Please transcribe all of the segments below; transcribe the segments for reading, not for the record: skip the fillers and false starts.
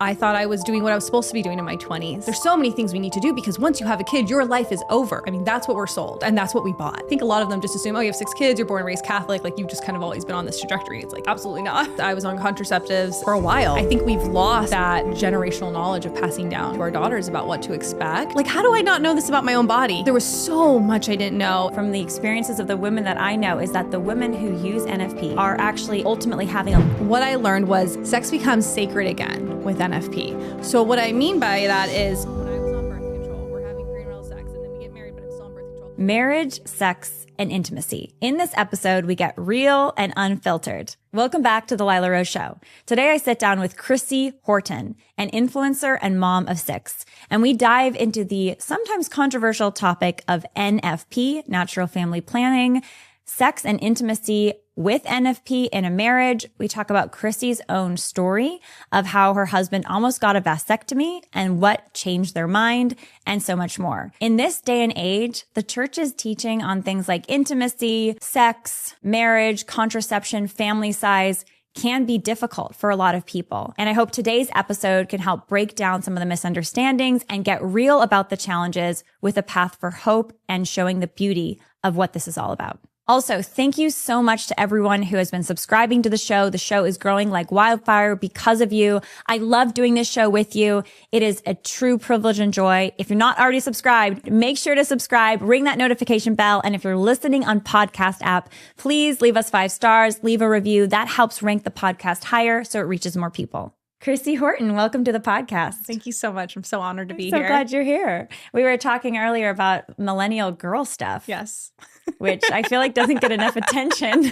I thought I was doing what I was supposed to be doing in my 20s. There's so many things we need to do because once you have a kid, your life is over. I mean, that's what we're sold and that's what we bought. I think a lot of them just assume, oh, you have 6 kids, you're born and raised Catholic, like you've just kind of always been on this trajectory. It's like, absolutely not. I was on contraceptives for a while. I think we've lost that generational knowledge of passing down to our daughters about what to expect. Like, how do I not know this about my own body? There was so much I didn't know. From the experiences of the women that I know is that the women who use NFP are actually ultimately having What I learned was sex becomes sacred again with NFP. So what I mean by that is when I was on birth control, we're having prenatal sex and then we get married, but I'm still on birth control. marriage, sex, and intimacy. In this episode, we get real and unfiltered. Welcome back to the Lila Rose Show. Today, I sit down with Chrissy Horton, an influencer and mom of 6, and we dive into the sometimes controversial topic of NFP, natural family planning, sex and intimacy with NFP in a marriage. We talk about Chrissy's own story of how her husband almost got a vasectomy and what changed their mind, and so much more. In this day and age, the church's teaching on things like intimacy, sex, marriage, contraception, family size can be difficult for a lot of people. And I hope today's episode can help break down some of the misunderstandings and get real about the challenges with a path for hope and showing the beauty of what this is all about. Also, thank you so much to everyone who has been subscribing to the show. The show is growing like wildfire because of you. I love doing this show with you. It is a true privilege and joy. If you're not already subscribed, make sure to subscribe, ring that notification bell. And if you're listening on podcast app, please leave us 5 stars, leave a review. That helps rank the podcast higher so it reaches more people. Chrissy Horton, welcome to the podcast. Thank you so much. I'm so honored to be so here. Glad you're here. We were talking earlier about millennial girl stuff. Yes. Which I feel like doesn't get enough attention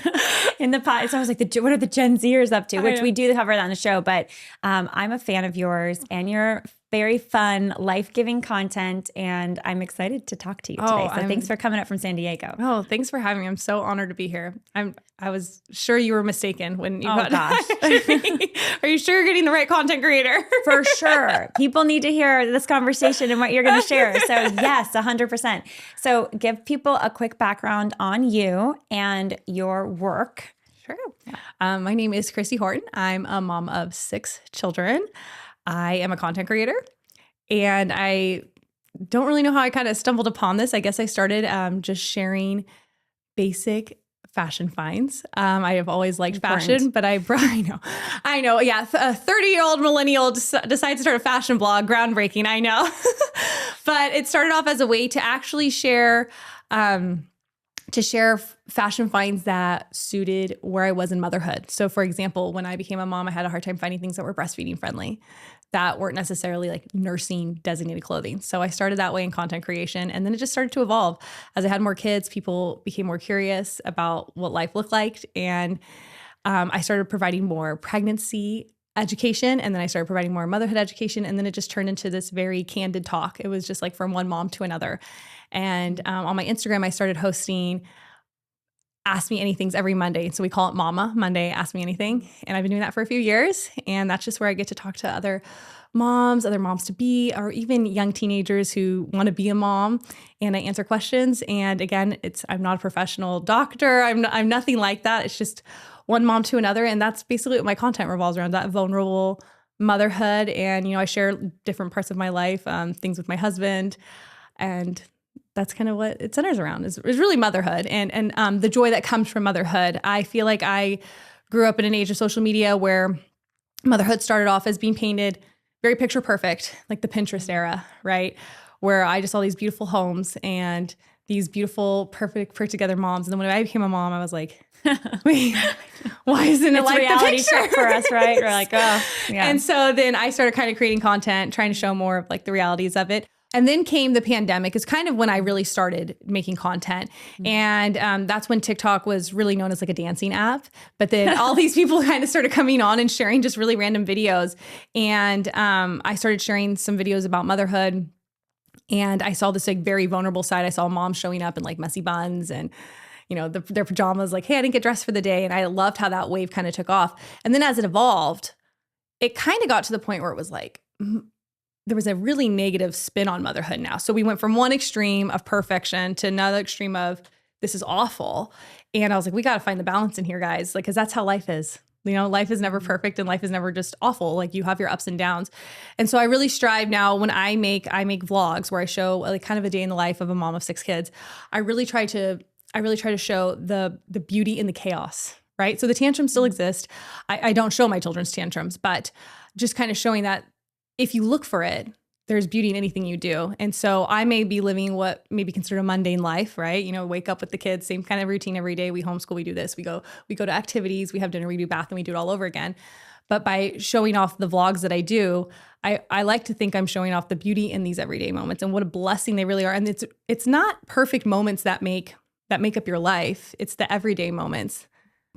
in the pod. So I was like, what are the Gen Zers up to? Which we do cover that on the show. But I'm a fan of yours and your very fun, life-giving content. And I'm excited to talk to you today. So thanks for coming up from San Diego. Oh, thanks for having me. I'm so honored to be here. I was sure you were mistaken when you got gosh. Are you sure you're getting the right content creator? For sure. People need to hear this conversation and what you're going to share. So yes, 100%. So give people a quick background on you and your work. Sure. My name is Chrissy Horton. I'm a mom of 6 children. I am a content creator, and I don't really know how I kind of stumbled upon this. I guess I started just sharing basic fashion finds. I have always liked fashion, but I know. Yeah. A 30-year-old millennial decides to start a fashion blog. Groundbreaking. I know. But it started off as a way to actually share fashion finds that suited where I was in motherhood. So for example, when I became a mom, I had a hard time finding things that were breastfeeding friendly, that weren't necessarily like nursing designated clothing. So I started that way in content creation. And then it just started to evolve. As I had more kids, people became more curious about what life looked like. And I started providing more pregnancy education. And then I started providing more motherhood education. And then it just turned into this very candid talk. It was just like from one mom to another. And on my Instagram, I started hosting Ask Me Anythings every Monday. So we call it Mama Monday, Ask Me Anything. And I've been doing that for a few years. And that's just where I get to talk to other moms to be, or even young teenagers who want to be a mom. And I answer questions. And again, I'm not a professional doctor. I'm nothing like that. It's just one mom to another. And that's basically what my content revolves around, that vulnerable motherhood. And, I share different parts of my life, things with my husband, and that's kind of what it centers around is really motherhood and the joy that comes from motherhood. I feel like I grew up in an age of social media where motherhood started off as being painted very picture perfect, like the Pinterest era, right? Where I just saw these beautiful homes and these beautiful, perfect, put together moms. And then when I became a mom, I was like, wait, why isn't it like reality the picture? check for us, right? We're like, oh, yeah. And so then I started kind of creating content, trying to show more of like the realities of it. And then came the pandemic. Is kind of when I really started making content. And that's when TikTok was really known as like a dancing app. But then all these people kind of started coming on and sharing just really random videos. And I started sharing some videos about motherhood. And I saw this like very vulnerable side. I saw moms showing up in like messy buns and their pajamas, like, hey, I didn't get dressed for the day. And I loved how that wave kind of took off. And then as it evolved, it kind of got to the point where it was like, there was a really negative spin on motherhood now. So we went from one extreme of perfection to another extreme of this is awful. And I was like, we got to find the balance in here, guys, like, because that's how life is. Life is never perfect and life is never just awful. Like you have your ups and downs. And so I really strive now when I make vlogs where I show like kind of a day in the life of a mom of 6 kids. I really try to show the beauty in the chaos, right? So the tantrums still exist. I don't show my children's tantrums, but just kind of showing that if you look for it, there's beauty in anything you do. And so I may be living what may be considered a mundane life, right? Wake up with the kids, same kind of routine every day. We homeschool, we do this, we go to activities, we have dinner, we do bath, and we do it all over again. But by showing off the vlogs that I do, I like to think I'm showing off the beauty in these everyday moments and what a blessing they really are. And it's not perfect moments that make up your life. It's the everyday moments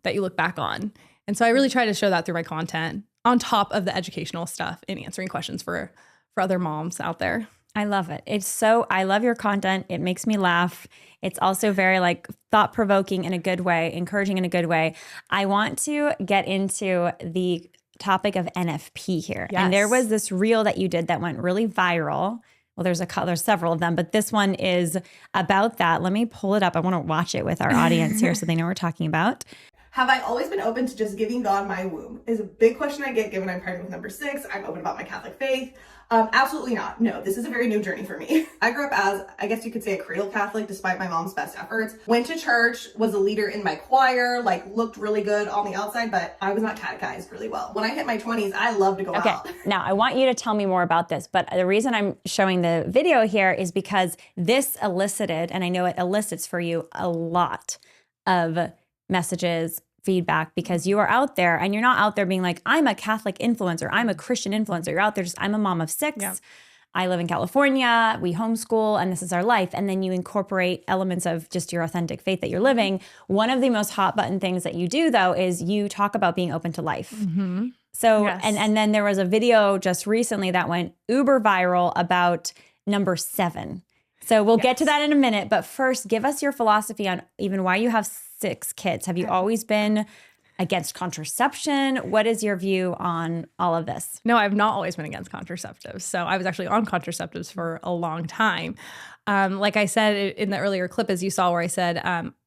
that you look back on. And so I really try to show that through my content on top of the educational stuff and answering questions for other moms out there. I love it. I love your content. It makes me laugh. It's also very like thought-provoking in a good way, encouraging in a good way. I want to get into the topic of NFP here. Yes. And there was this reel that you did that went really viral. Well, there's several of them, but this one is about that. Let me pull it up. I want to watch it with our audience here so they know what we're talking about. Have I always been open to just giving God my womb? Is a big question I get given I'm pregnant with number 6. I'm open about my Catholic faith. Absolutely not. No, this is a very new journey for me. I grew up as, I guess you could say, a cradle Catholic despite my mom's best efforts. Went to church, was a leader in my choir, like looked really good on the outside, but I was not catechized really well. When I hit my 20s, I love to go out. Now I want you to tell me more about this, but the reason I'm showing the video here is because this elicited, and I know it elicits for you a lot of messages, feedback, because you are out there and you're not out there being like, I'm a Catholic influencer, I'm a Christian influencer. You're out there just, I'm a mom of 6. Yeah. I live in California, we homeschool, and this is our life. And then you incorporate elements of just your authentic faith that you're living. One of the most hot button things that you do, though, is you talk about being open to life. Mm-hmm. So, yes. and then there was a video just recently that went uber viral about number 7. So we'll get to that in a minute. But first, give us your philosophy on even why you have 6 kids. Have you always been against contraception? What is your view on all of this? No, I've not always been against contraceptives. So I was actually on contraceptives for a long time. Like I said in the earlier clip, as you saw, where I said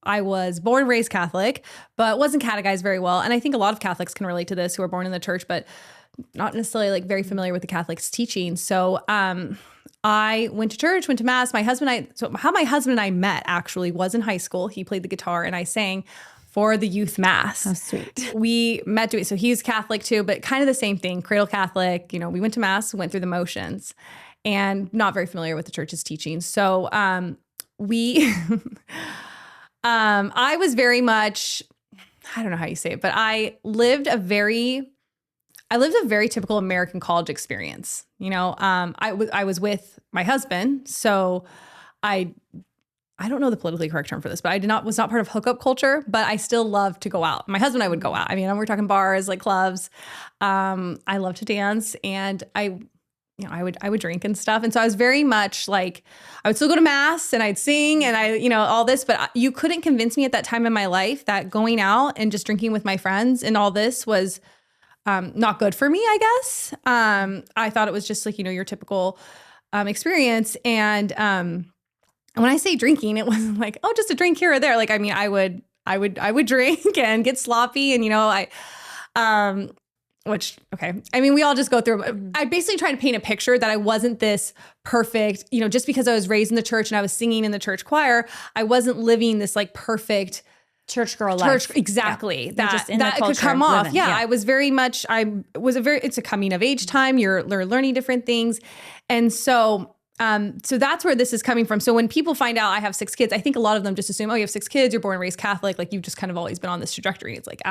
I was born and raised Catholic, but wasn't catechized very well. And I think a lot of Catholics can relate to this who are born in the church, but not necessarily like very familiar with the Catholic's teaching. So I went to church, went to mass. How my husband and I met actually was in high school. He played the guitar and I sang for the youth mass. How sweet. We met doing, so he's Catholic too, but kind of the same thing, cradle Catholic. We went to mass, went through the motions, and not very familiar with the church's teaching. So I was very much, I don't know how you say it, but I lived a very typical American college experience. I was with my husband, so I don't know the politically correct term for this, but I was not part of hookup culture, but I still loved to go out. My husband and I would go out. I mean, we're talking bars, like clubs. I love to dance, and I would drink and stuff. And so I was very much like, I would still go to mass and I'd sing and all this, but you couldn't convince me at that time in my life that going out and just drinking with my friends and all this was not good for me, I guess. I thought it was just like, your typical experience. And when I say drinking, it wasn't like, oh, just a drink here or there. Like, I mean, I would drink and get sloppy and, I mean, we all just go through. I basically tried to paint a picture that I wasn't this perfect, just because I was raised in the church and I was singing in the church choir, I wasn't living this like perfect church girl life. Exactly. Yeah. That could come off. Yeah. I was very much, it's a coming of age time. You're learning different things. And so that's where this is coming from. So when people find out I have 6 kids, I think a lot of them just assume, oh, you have 6 kids, you're born and raised Catholic. Like you've just kind of always been on this trajectory. It's like,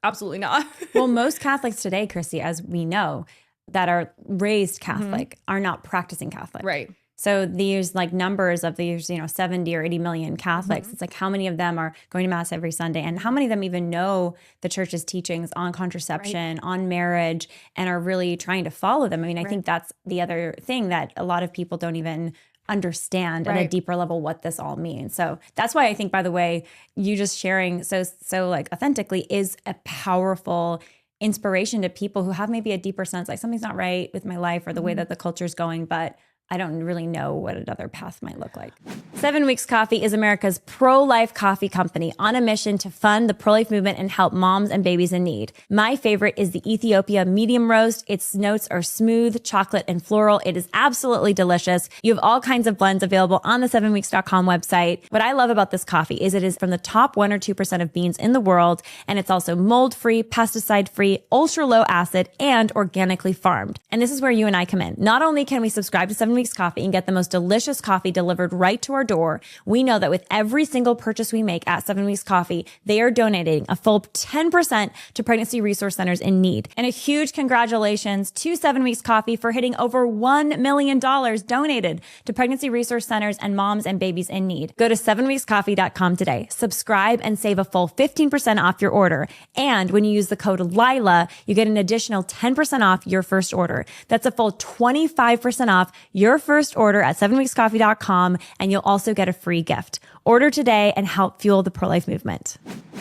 absolutely not. Well, most Catholics today, Chrissy, as we know, that are raised Catholic are not practicing Catholic. Right. So these like numbers of these, 70 or 80 million Catholics, it's like how many of them are going to mass every Sunday and how many of them even know the church's teachings on contraception, on marriage, and are really trying to follow them. I mean, I think that's the other thing that a lot of people don't even understand at a deeper level what this all means. So that's why I think, by the way, you just sharing so like authentically is a powerful inspiration to people who have maybe a deeper sense, like something's not right with my life or the way that the culture is going, but I don't really know what another path might look like. 7 Weeks Coffee is America's pro-life coffee company on a mission to fund the pro-life movement and help moms and babies in need. My favorite is the Ethiopia medium roast. Its notes are smooth, chocolate, and floral. It is absolutely delicious. You have all kinds of blends available on the 7weeks.com website. What I love about this coffee is it is from the top 1 or 2% of beans in the world, and it's also mold-free, pesticide-free, ultra-low acid, and organically farmed. And this is where you and I come in. Not only can we subscribe to 7 Weeks Coffee and get the most delicious coffee delivered right to our door, we know that with every single purchase we make at 7 Weeks Coffee, they are donating a full 10% to pregnancy resource centers in need. And a huge congratulations to 7 Weeks Coffee for hitting over $1 million donated to pregnancy resource centers and moms and babies in need. Go to 7weekscoffee.com today. Subscribe and save a full 15% off your order. And when you use the code Lila, you get an additional 10% off your first order. That's a full 25% off your first order at 7weekscoffee.com, and you'll also get a free gift. Order today and help fuel the pro-life movement.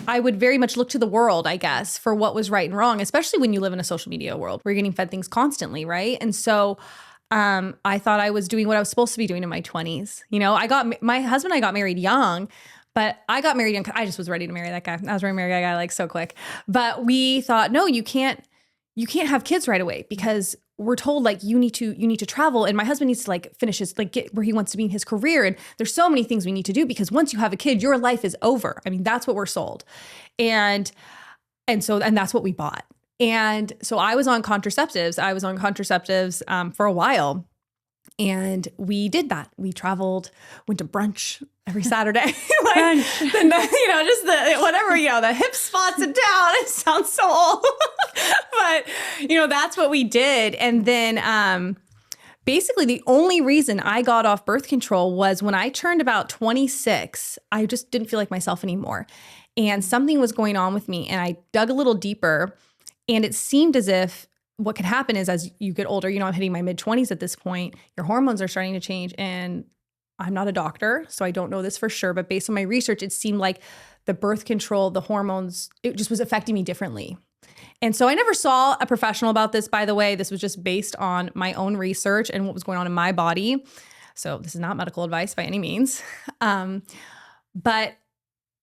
I would very much look to the world, I guess, for what was right and wrong, especially when you live in a social media world where you're getting fed things constantly, right? And so I thought I was doing what I was supposed to be doing in my 20s. You know, my husband and I got married young, but I got married young. I just was ready to marry that guy. I was ready to marry that guy like so quick. But we thought, no, you can't have kids right away because we're told like you need to travel, and my husband needs to like finish his like get where he wants to be in his career, and there's so many things we need to do because once you have a kid, your life is over. I mean, that's what we're sold, and that's what we bought. And so I was on contraceptives. For a while. And we did that. We traveled, went to brunch every Saturday. The hip spots and down. It sounds so old. But, that's what we did. And then basically the only reason I got off birth control was when I turned about 26, I just didn't feel like myself anymore. And something was going on with me. And I dug a little deeper. And it seemed as if what could happen is as you get older, I'm hitting my mid-20s at this point, your hormones are starting to change. And I'm not a doctor, so I don't know this for sure. But based on my research, it seemed like the birth control, the hormones, it just was affecting me differently. And so I never saw a professional about this, by the way. This was just based on my own research and what was going on in my body. So this is not medical advice by any means. But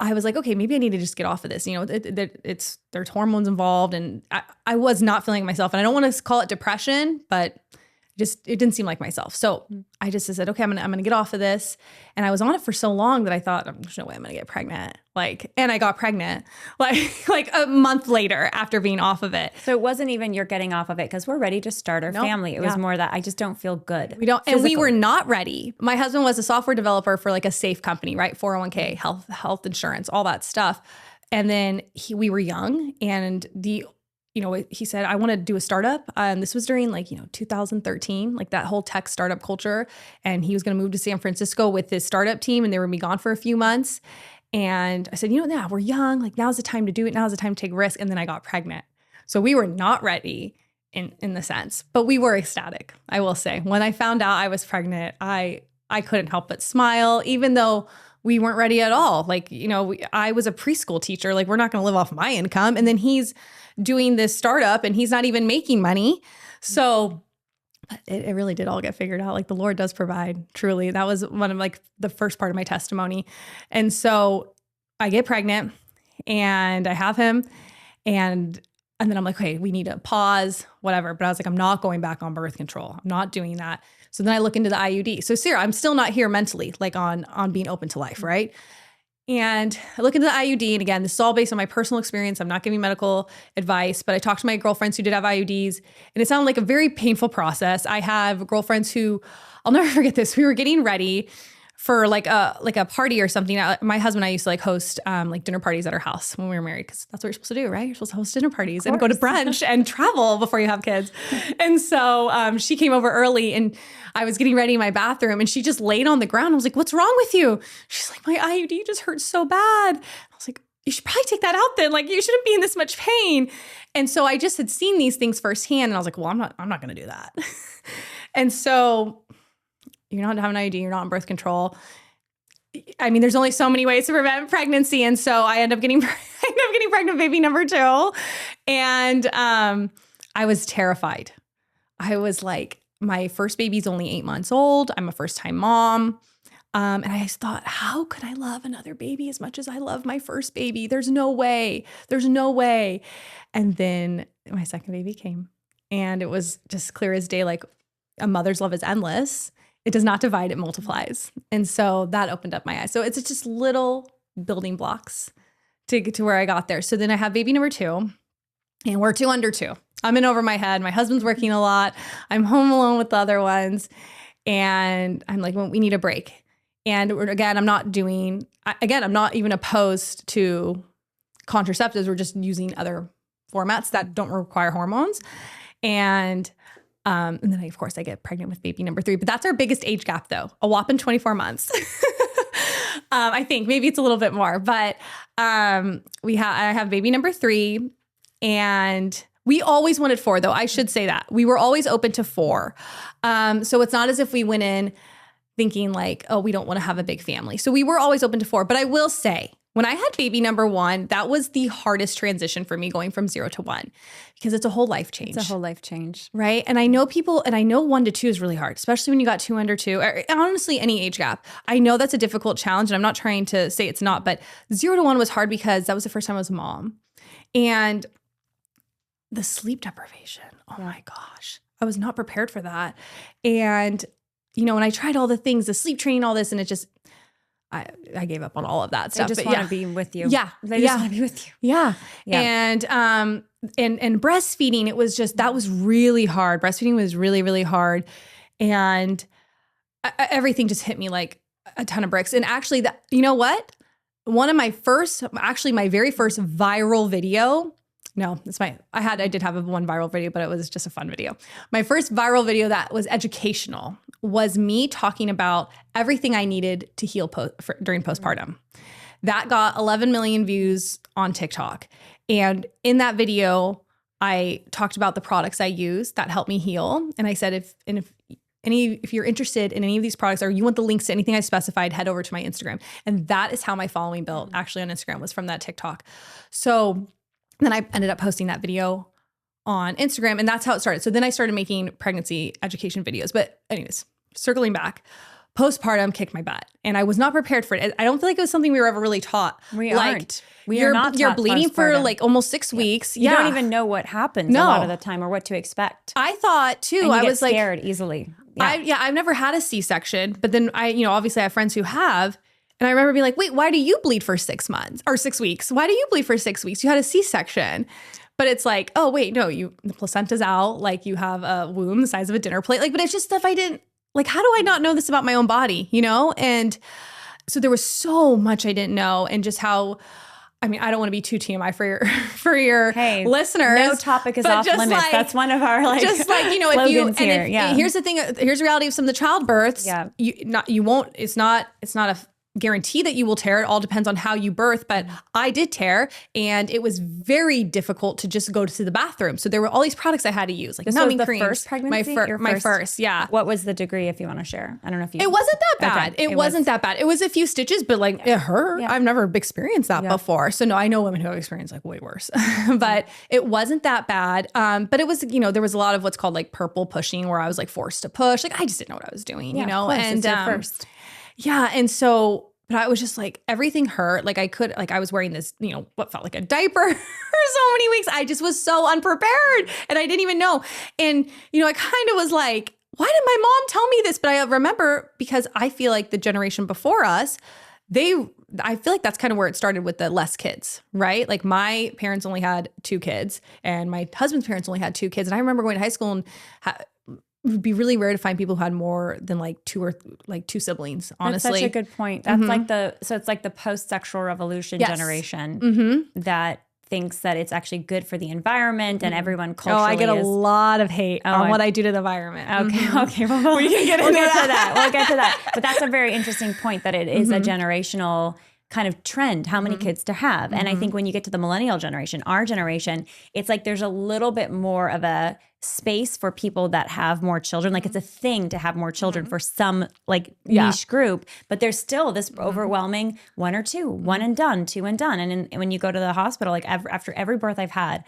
I was like, okay, maybe I need to just get off of this. There's hormones involved, and I was not feeling myself. And I don't want to call it depression, but it didn't seem like myself. So I just said, okay, I'm gonna get off of this. And I was on it for so long that I thought, there's no way I'm gonna get pregnant. And I got pregnant like a month later after being off of it. So it wasn't even you're getting off of it because we're ready to start our family. It was more that I just don't feel good. And we were not ready. My husband was a software developer for like a safe company, right? 401k, health insurance, all that stuff. And then we were young, and he said, I want to do a startup. This was during 2013, like that whole tech startup culture. And he was going to move to San Francisco with his startup team, and they were going to be gone for a few months. And I said, we're young. Like, now's the time to do it. Now's the time to take risks. And then I got pregnant. So we were not ready in the sense, but we were ecstatic. I will say, when I found out I was pregnant, I couldn't help but smile, even though we weren't ready at all. I was a preschool teacher. Like, we're not going to live off my income. And then he's doing this startup and he's not even making money. So it really did all get figured out. Like, the Lord does provide, truly. That was one of the first part of my testimony. And so I get pregnant and I have him, and then I'm like, okay, we need to pause, whatever. But I was like, I'm not going back on birth control. I'm not doing that. So then I look into the IUD. So Sarah, I'm still not here mentally, on being open to life, right? And I look into the IUD, and again, this is all based on my personal experience. I'm not giving medical advice, but I talked to my girlfriends who did have IUDs, and it sounded like a very painful process. I have girlfriends who, I'll never forget this. We were getting ready for like a party or something. My husband and I used to host dinner parties at our house when we were married, because that's what you're supposed to do, right? You're supposed to host dinner parties and go to brunch and travel before you have kids. And so she came over early, and I was getting ready in my bathroom, and she just laid on the ground. I was like, what's wrong with you? She's like, my IUD just hurts so bad. I was like, you should probably take that out then. You shouldn't be in this much pain. And so I just had seen these things firsthand, and I was like, well, I'm not going to do that. And so you're not having an IUD, you're not on birth control. I mean, there's only so many ways to prevent pregnancy. And so I ended up getting pregnant baby number 2. And I was terrified. I was like, my first baby's only 8 months old. I'm a first time mom. And I thought, how could I love another baby as much as I love my first baby? There's no way. There's no way. And then my second baby came, and it was just clear as day, like a mother's love is endless. It does not divide, it multiplies. And so that opened up my eyes. So it's just little building blocks to get to where I got there. So then I have baby number 2, and we're 2 under 2. I'm in over my head. My husband's working a lot. I'm home alone with the other ones. And I'm like, well, we need a break. And again, I'm not even opposed to contraceptives. We're just using other formats that don't require hormones. And then of course I get pregnant with baby number 3, but that's our biggest age gap though, a whopping 24 months. I think maybe it's a little bit more, but I have baby number 3, and we always wanted 4 though. I should say that we were always open to 4. So it's not as if we went in thinking like, oh, we don't want to have a big family. So we were always open to 4, but I will say, when I had baby number 1, that was the hardest transition for me, going from 0 to 1, because it's a whole life change. It's a whole life change. Right. And I know 1 to 2 is really hard, especially when you got 2 under 2, or honestly, any age gap. I know that's a difficult challenge, and I'm not trying to say it's not, but 0 to 1 was hard because that was the first time I was a mom. And the sleep deprivation, oh my gosh, I was not prepared for that. And, when I tried all the things, the sleep training, all this, and it just, I gave up on all of that stuff. They just want to be with you. Yeah. They just want to be with you. Yeah. And breastfeeding, that was really hard. Breastfeeding was really, really hard. And everything just hit me like a ton of bricks. And actually you know what? My very first viral video, I did have one viral video, but it was just a fun video. My first viral video that was educational was me talking about everything I needed to heal during postpartum. That got 11 million views on TikTok. And in that video, I talked about the products I use that help me heal. And I said, if you're interested in any of these products, or you want the links to anything I specified, head over to my Instagram. And that is how my following built actually on Instagram, was from that TikTok. So then I ended up posting that video on Instagram, and that's how it started. So then I started making pregnancy education videos. But anyways, circling back, postpartum kicked my butt, and I was not prepared for it. I don't feel like it was something we were ever really taught. We aren't. You're bleeding for like almost 6 weeks. You don't even know what happens a lot of the time, or what to expect. I thought too. And I was like scared easily. Yeah. I've never had a C-section, but then obviously I have friends who have. And I remember being like, wait, why do you bleed for 6 months or 6 weeks? Why do you bleed for 6 weeks? You had a C-section. But it's like, oh, wait, no, the placenta's out. Like, you have a womb the size of a dinner plate. Like, but it's just stuff I didn't, like, how do I not know this about my own body, And so there was so much I didn't know, and just how, I don't want to be too TMI for your listeners. No topic is off limits. Like, that's one of our here's the thing. Here's the reality of some of the childbirths. Yeah, you won't. It's not a guarantee that you will tear. It all depends on how you birth. But I did tear, and it was very difficult to just go to the bathroom. So there were all these products I had to use, like numbing creams. First pregnancy? My first, yeah. What was the degree, if you want to share? I don't know if you. It wasn't that bad. Okay. It wasn't that bad. It was a few stitches, but like it hurt. Yeah. I've never experienced that before. So no, I know women who have experienced like way worse, but it wasn't that bad. But it was, there was a lot of what's called like purple pushing, where I was like forced to push. Like I just didn't know what I was doing, Of course, and it's your first. Yeah. And so, but I was just like, everything hurt. Like I was wearing this, what felt like a diaper for so many weeks. I just was so unprepared, and I didn't even know. And, I kind of was like, why did my mom tell me this? But I remember, because I feel like the generation before us, I feel like that's kind of where it started with the less kids, right? Like my parents only had 2 kids, and my husband's parents only had 2 kids. And I remember going to high school, and it would be really rare to find people who had more than like 2 siblings, honestly. That's such a good point. That's it's like the post-sexual revolution generation that thinks that it's actually good for the environment and everyone culturally. Oh, I get a lot of hate on what I do to the environment. Okay. Well, we can get into that. We'll get to that. But that's a very interesting point, that it is a generational kind of trend, how many kids to have. And I think when you get to the millennial generation, our generation, it's like there's a little bit more of a space for people that have more children. Like it's a thing to have more children for some like niche group, but there's still this overwhelming 1 or 2, 1 and done, 2 and done. And when you go to the hospital, like after every birth I've had,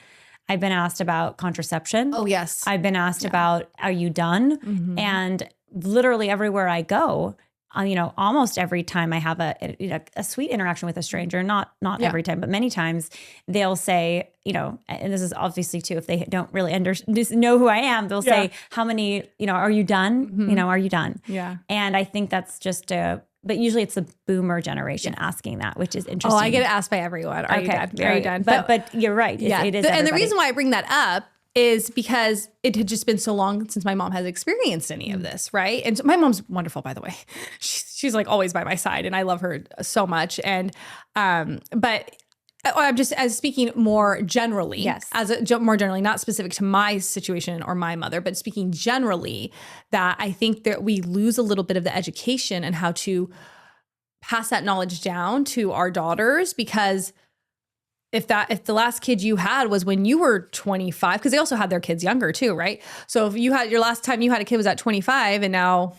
I've been asked about contraception. Oh, yes. I've been asked about, are you done? And literally everywhere I go, almost every time I have a sweet interaction with a stranger, not every time, but many times, they'll say, and this is obviously too, if they don't really know who I am, they'll say, how many, are you done? Are you done? Yeah. And I think that's just but usually it's the boomer generation asking that, which is interesting. Oh, I get asked by everyone. Are you done? Are you done? But you're right. It is. And the reason why I bring that up is because it had just been so long since my mom has experienced any of this, right? And so my mom's wonderful, by the way. She's like always by my side, and I love her so much. And but I'm just as speaking more generally, more generally, not specific to my situation or my mother, but speaking generally, that I think that we lose a little bit of the education and how to pass that knowledge down to our daughters, because if the last kid you had was when you were 25, because they also had their kids younger too, right? So if you had your last time you had a kid was at 25, and now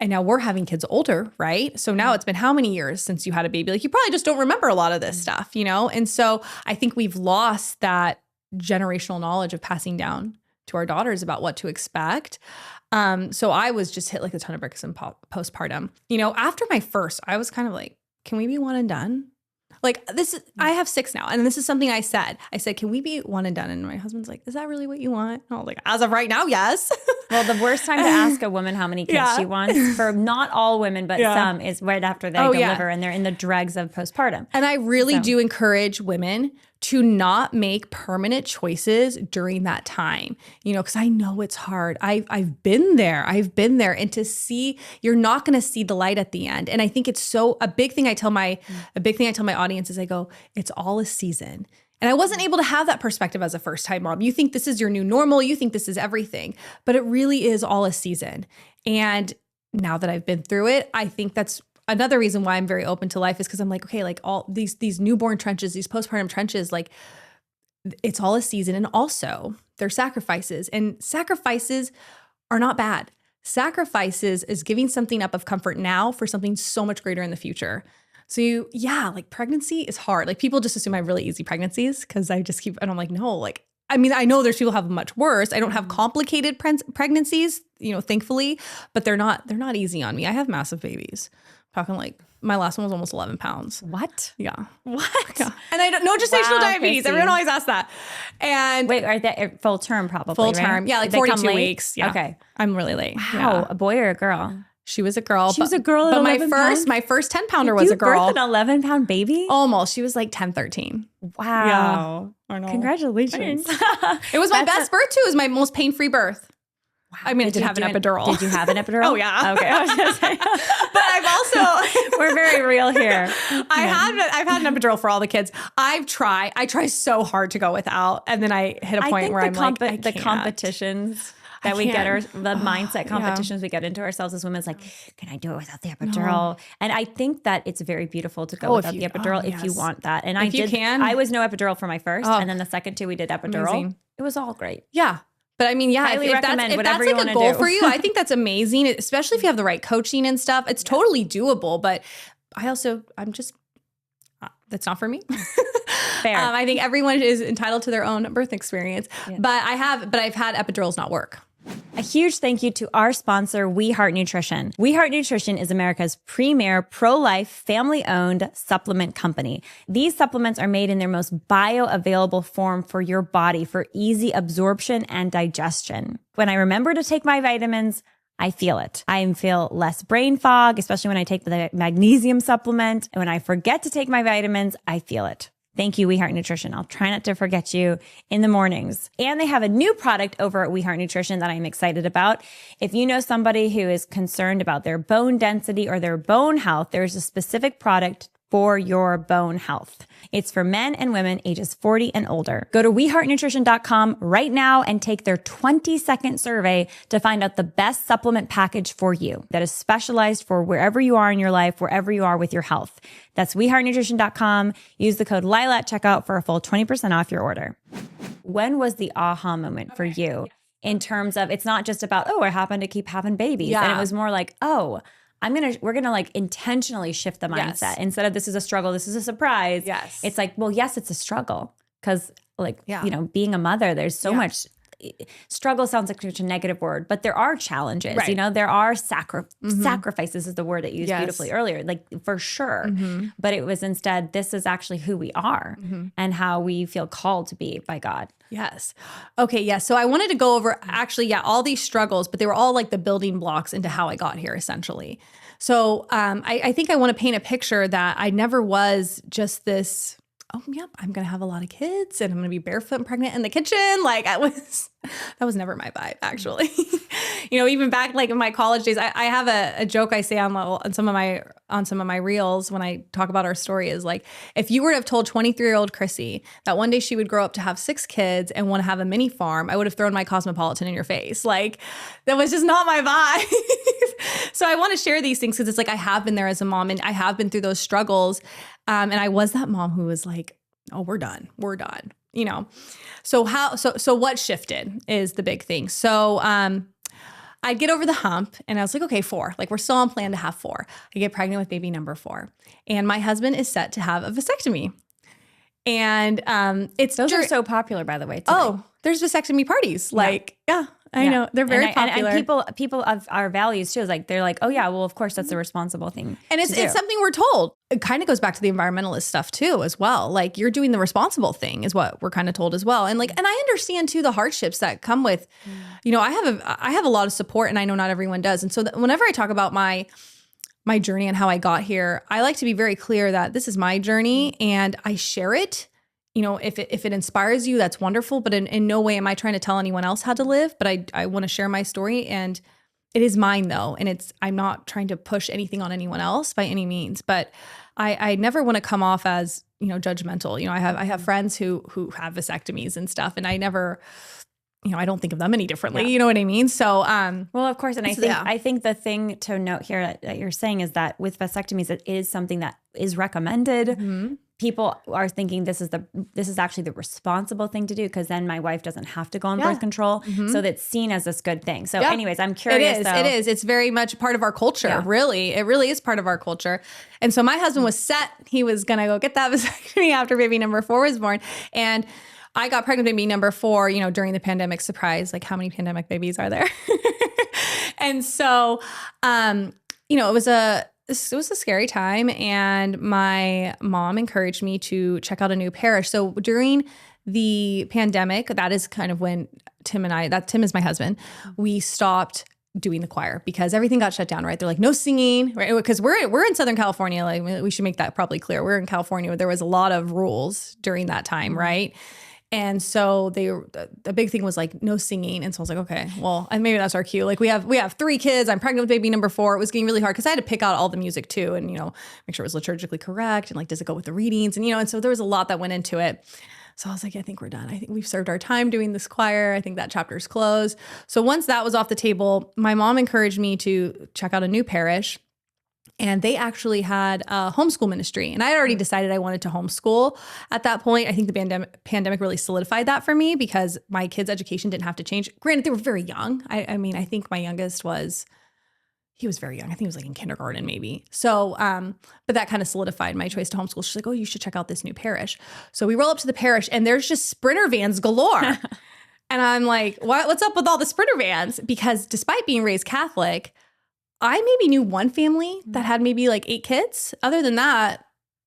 we're having kids older, right? So now it's been how many years since you had a baby? Like, you probably just don't remember a lot of this stuff, And so I think we've lost that generational knowledge of passing down to our daughters about what to expect. So I was just hit like a ton of bricks in postpartum. After my first, I was kind of like, can we be one and done? Like, I have 6 now. And this is something I said, can we be one and done? And my husband's like, is that really what you want? And I was like, as of right now, yes. Well, the worst time to ask a woman how many kids she wants, for not all women, but some, is right after they deliver and they're in the dregs of postpartum. And I really do encourage women to not make permanent choices during that time, because I know it's hard. I've been there. And to see, you're not going to see the light at the end. And I think it's a big thing I tell my audience is I go, it's all a season. And I wasn't able to have that perspective as a first-time mom. You think this is your new normal. You think this is everything, but it really is all a season. And now that I've been through it, I think that's another reason why I'm very open to life, is because I'm like, okay, like all these newborn trenches, these postpartum trenches, like it's all a season. And also there's sacrifices, and sacrifices are not bad. Sacrifices is giving something up of comfort now for something so much greater in the future. So like pregnancy is hard. Like, people just assume I have really easy pregnancies because I just and I'm like, no, like, I mean, I know there's people who have much worse. I don't have complicated pregnancies, thankfully, but they're not easy on me. I have massive babies. Talking like my last one was almost 11 pounds. What? Yeah. What? Yeah. And I don't know gestational diabetes. Chrissy. Everyone always asks that. And wait, are they full term probably? Full right? term. Yeah, like They 42 come late? weeks. Yeah. Okay. I'm really late. Wow. Yeah. A boy or a girl? She was a girl. She was a girl at 11 pounds? My first 10 pounder was a girl. You birthed an 11-pound baby? Almost. She was like 10, 13. Wow. Yeah. I know. Congratulations. It was my best birth too. It was my most pain-free birth. Wow. I mean, I did have an epidural. Did you have an epidural? Oh, yeah. Okay. I was gonna say. But I've also... We're very real here. I've had an epidural for all the kids. I try so hard to go without. And then I hit a point where I'm like, I the can't. competitions that we get, the mindset competitions we get into ourselves as women, is like, can I do it without the epidural? No. And I think that it's very beautiful to go without the epidural if you want that. And I was no epidural for my first, and then the second 2 we did epidural. Amazing. It was all great. Yeah. But I mean, yeah, if that's like a goal for you, I think that's amazing, especially if you have the right coaching and stuff. It's totally doable. But that's not for me. Fair. I think everyone is entitled to their own birth experience. Yeah. But I've had epidurals not work. A huge thank you to our sponsor, We Heart Nutrition. We Heart Nutrition is America's premier pro-life, family-owned supplement company. These supplements are made in their most bioavailable form for your body for easy absorption and digestion. When I remember to take my vitamins, I feel it. I feel less brain fog, especially when I take the magnesium supplement. And when I forget to take my vitamins, I feel it. Thank you, We Heart Nutrition. I'll try not to forget you in the mornings. And they have a new product over at We Heart Nutrition that I'm excited about. If you know somebody who is concerned about their bone density or their bone health, there's a specific product for your bone health. It's for men and women ages 40 and older. Go to weheartnutrition.com right now and take their 20-second survey to find out the best supplement package for you that is specialized for wherever you are in your life, wherever you are with your health. That's weheartnutrition.com. Use the code Lila at checkout for a full 20% off your order. When was the aha moment for you in terms of, it's not just about, I happen to keep having babies. Yeah. And it was more like, we're going to like intentionally shift the mindset. Instead of this is a struggle, this is a surprise. Yes. It's like, well, yes, it's a struggle, Because being a mother, there's so much struggle sounds like such a negative word, but there are challenges, Right. there are sacrifices is the word that you used beautifully earlier, like for sure. But it was instead, this is actually who we are and how we feel called to be by God. Yes. Okay. Yeah. So I wanted to go over all these struggles, but they were all like the building blocks into how I got here essentially. So I think I want to paint a picture that I never was just this, I'm going to have a lot of kids and I'm going to be barefoot and pregnant in the kitchen. Like that was never my vibe actually. Even back like in my college days, I have a joke I say on some of my reels when I talk about our story is like, if you were to have told 23-year-old Chrissy that one day she would grow up to have 6 kids and want to have a mini farm, I would have thrown my Cosmopolitan in your face. Like that was just not my vibe. So I want to share these things because it's like, I have been there as a mom and I have been through those struggles. And I was that mom who was like, oh, we're done. So what shifted is the big thing. So, I'd get over the hump and I was like, okay, 4, like we're still on plan to have 4. I get pregnant with baby number 4 and my husband is set to have a vasectomy. And, those are so popular, by the way. Today. Oh, there's vasectomy parties. Like, I know they're very popular. And people of our values too is like, they're like, oh yeah, well, of course that's the responsible thing. And it's something we're told. It kind of goes back to the environmentalist stuff too, as well. Like you're doing the responsible thing is what we're kind of told as well. And and I understand too, the hardships that come with, I have a lot of support and I know not everyone does. And so whenever I talk about my journey and how I got here, I like to be very clear that this is my journey and I share it. If it inspires you, that's wonderful. But in no way am I trying to tell anyone else how to live. But I want to share my story and it is mine though. And I'm not trying to push anything on anyone else by any means. But I never want to come off as, judgmental. I have friends who have vasectomies and stuff. And I never, I don't think of them any differently. You know what I mean? So, well, of course. And I think the thing to note here that you're saying is that with vasectomies, it is something that is recommended. Mm-hmm. People are thinking this is actually the responsible thing to do because then my wife doesn't have to go on birth control. Mm-hmm. So that's seen as this good thing. So anyways, I'm curious. It is. It's very much part of our culture. Yeah. Really. It really is part of our culture. And so my husband was set. He was going to go get that vasectomy after baby number 4 was born. And I got pregnant with baby number 4, during the pandemic. Surprise, like how many pandemic babies are there? And so, it was a scary time and my mom encouraged me to check out a new parish. So during the pandemic, that is kind of when Tim is my husband, we stopped doing the choir because everything got shut down, right? They're like, no singing, right? Because we're in Southern California. Like we should make that probably clear. We're in California where there was a lot of rules during that time, right? And so the big thing was like no singing. And so I was like, okay, well, and maybe that's our cue. Like we have 3 kids. I'm pregnant with baby number 4. It was getting really hard because I had to pick out all the music too. And, make sure it was liturgically correct. And like, does it go with the readings? And, and so there was a lot that went into it. So I was like, I think we're done. I think we've served our time doing this choir. I think that chapter's closed. So once that was off the table, my mom encouraged me to check out a new parish. And they actually had a homeschool ministry. And I had already decided I wanted to homeschool at that point. I think the pandemic really solidified that for me because my kids' education didn't have to change. Granted, they were very young. I mean, I think my youngest he was very young. I think he was like in kindergarten maybe. So, but that kind of solidified my choice to homeschool. She's like, oh, you should check out this new parish. So we roll up to the parish and there's just Sprinter vans galore. And I'm like, what's up with all the Sprinter vans? Because despite being raised Catholic, I maybe knew one family that had maybe like 8 kids. Other than that,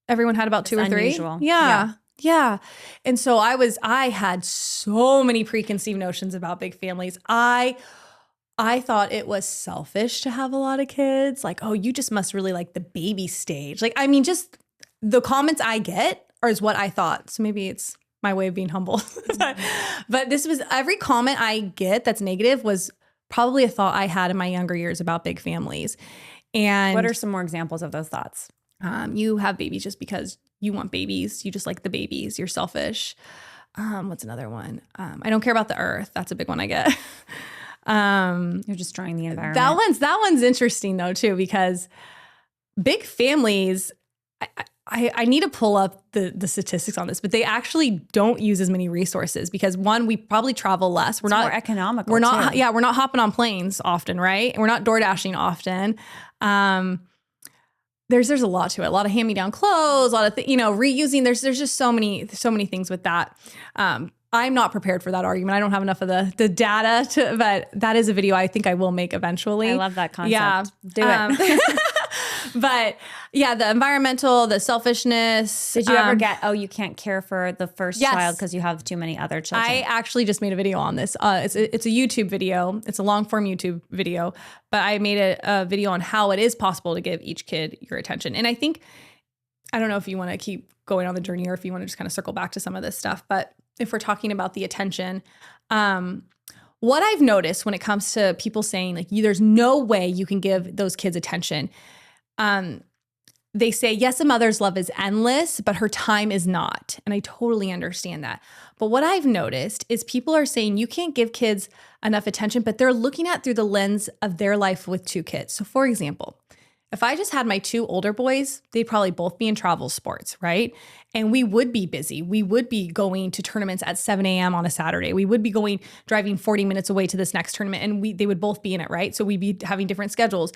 everyone had about 2 or 3. Unusual. Yeah. And so I had so many preconceived notions about big families. I thought it was selfish to have a lot of kids. Like, oh, you just must really like the baby stage. Like, I mean, just the comments I get is what I thought. So maybe it's my way of being humble. But this was every comment I get that's negative was probably a thought I had in my younger years about big families. And what are some more examples of those thoughts? You have babies just because you want babies. You just like the babies. You're selfish. What's another one? I don't care about the earth. That's a big one I get. You're destroying the environment. That one's interesting though too, because big families, I need to pull up the statistics on this, but they actually don't use as many resources because one, we probably travel less. We're not more economical. We're not, too. We're not hopping on planes often, right? And we're not door dashing often. there's a lot to it. A lot of hand-me-down clothes, a lot of reusing. There's just so many things with that. I'm not prepared for that argument. I don't have enough of the data but that is a video I think I will make eventually. I love that concept. Yeah. Do it. But yeah, the environmental, the selfishness. Did you ever get, you can't care for the first yes. child because you have too many other children? I actually just made a video on this. It's a YouTube video. It's a long form YouTube video, but I made a video on how it is possible to give each kid your attention. And I think, I don't know if you want to keep going on the journey or if you want to just kind of circle back to some of this stuff, but if we're talking about the attention, what I've noticed when it comes to people saying like, there's no way you can give those kids attention. They say, yes, a mother's love is endless, but her time is not. And I totally understand that. But what I've noticed is people are saying you can't give kids enough attention, but they're looking at through the lens of their life with 2 kids. So for example, if I just had my 2 older boys, they'd probably both be in travel sports, right? And we would be busy. We would be going to tournaments at 7 a.m. on a Saturday. We would be driving 40 minutes away to this next tournament, and they would both be in it, right? So we'd be having different schedules.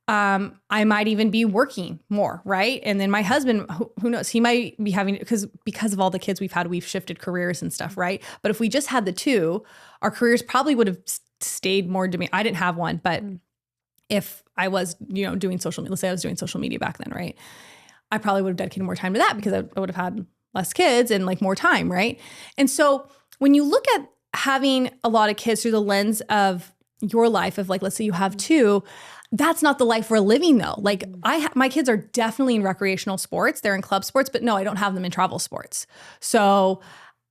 I might even be working more, right? And then my husband, who knows, he might be having, because of all the kids we've had, we've shifted careers and stuff, right? But if we just had the 2, our careers probably would have stayed more demanding. I didn't have one, but if I was, doing social media, let's say I was doing social media back then, right? I probably would have dedicated more time to that because I would have had less kids and like more time, right? And so when you look at having a lot of kids through the lens of your life of like, let's say you have 2, that's not the life we're living though. Like my kids are definitely in recreational sports. They're in club sports, but no, I don't have them in travel sports. So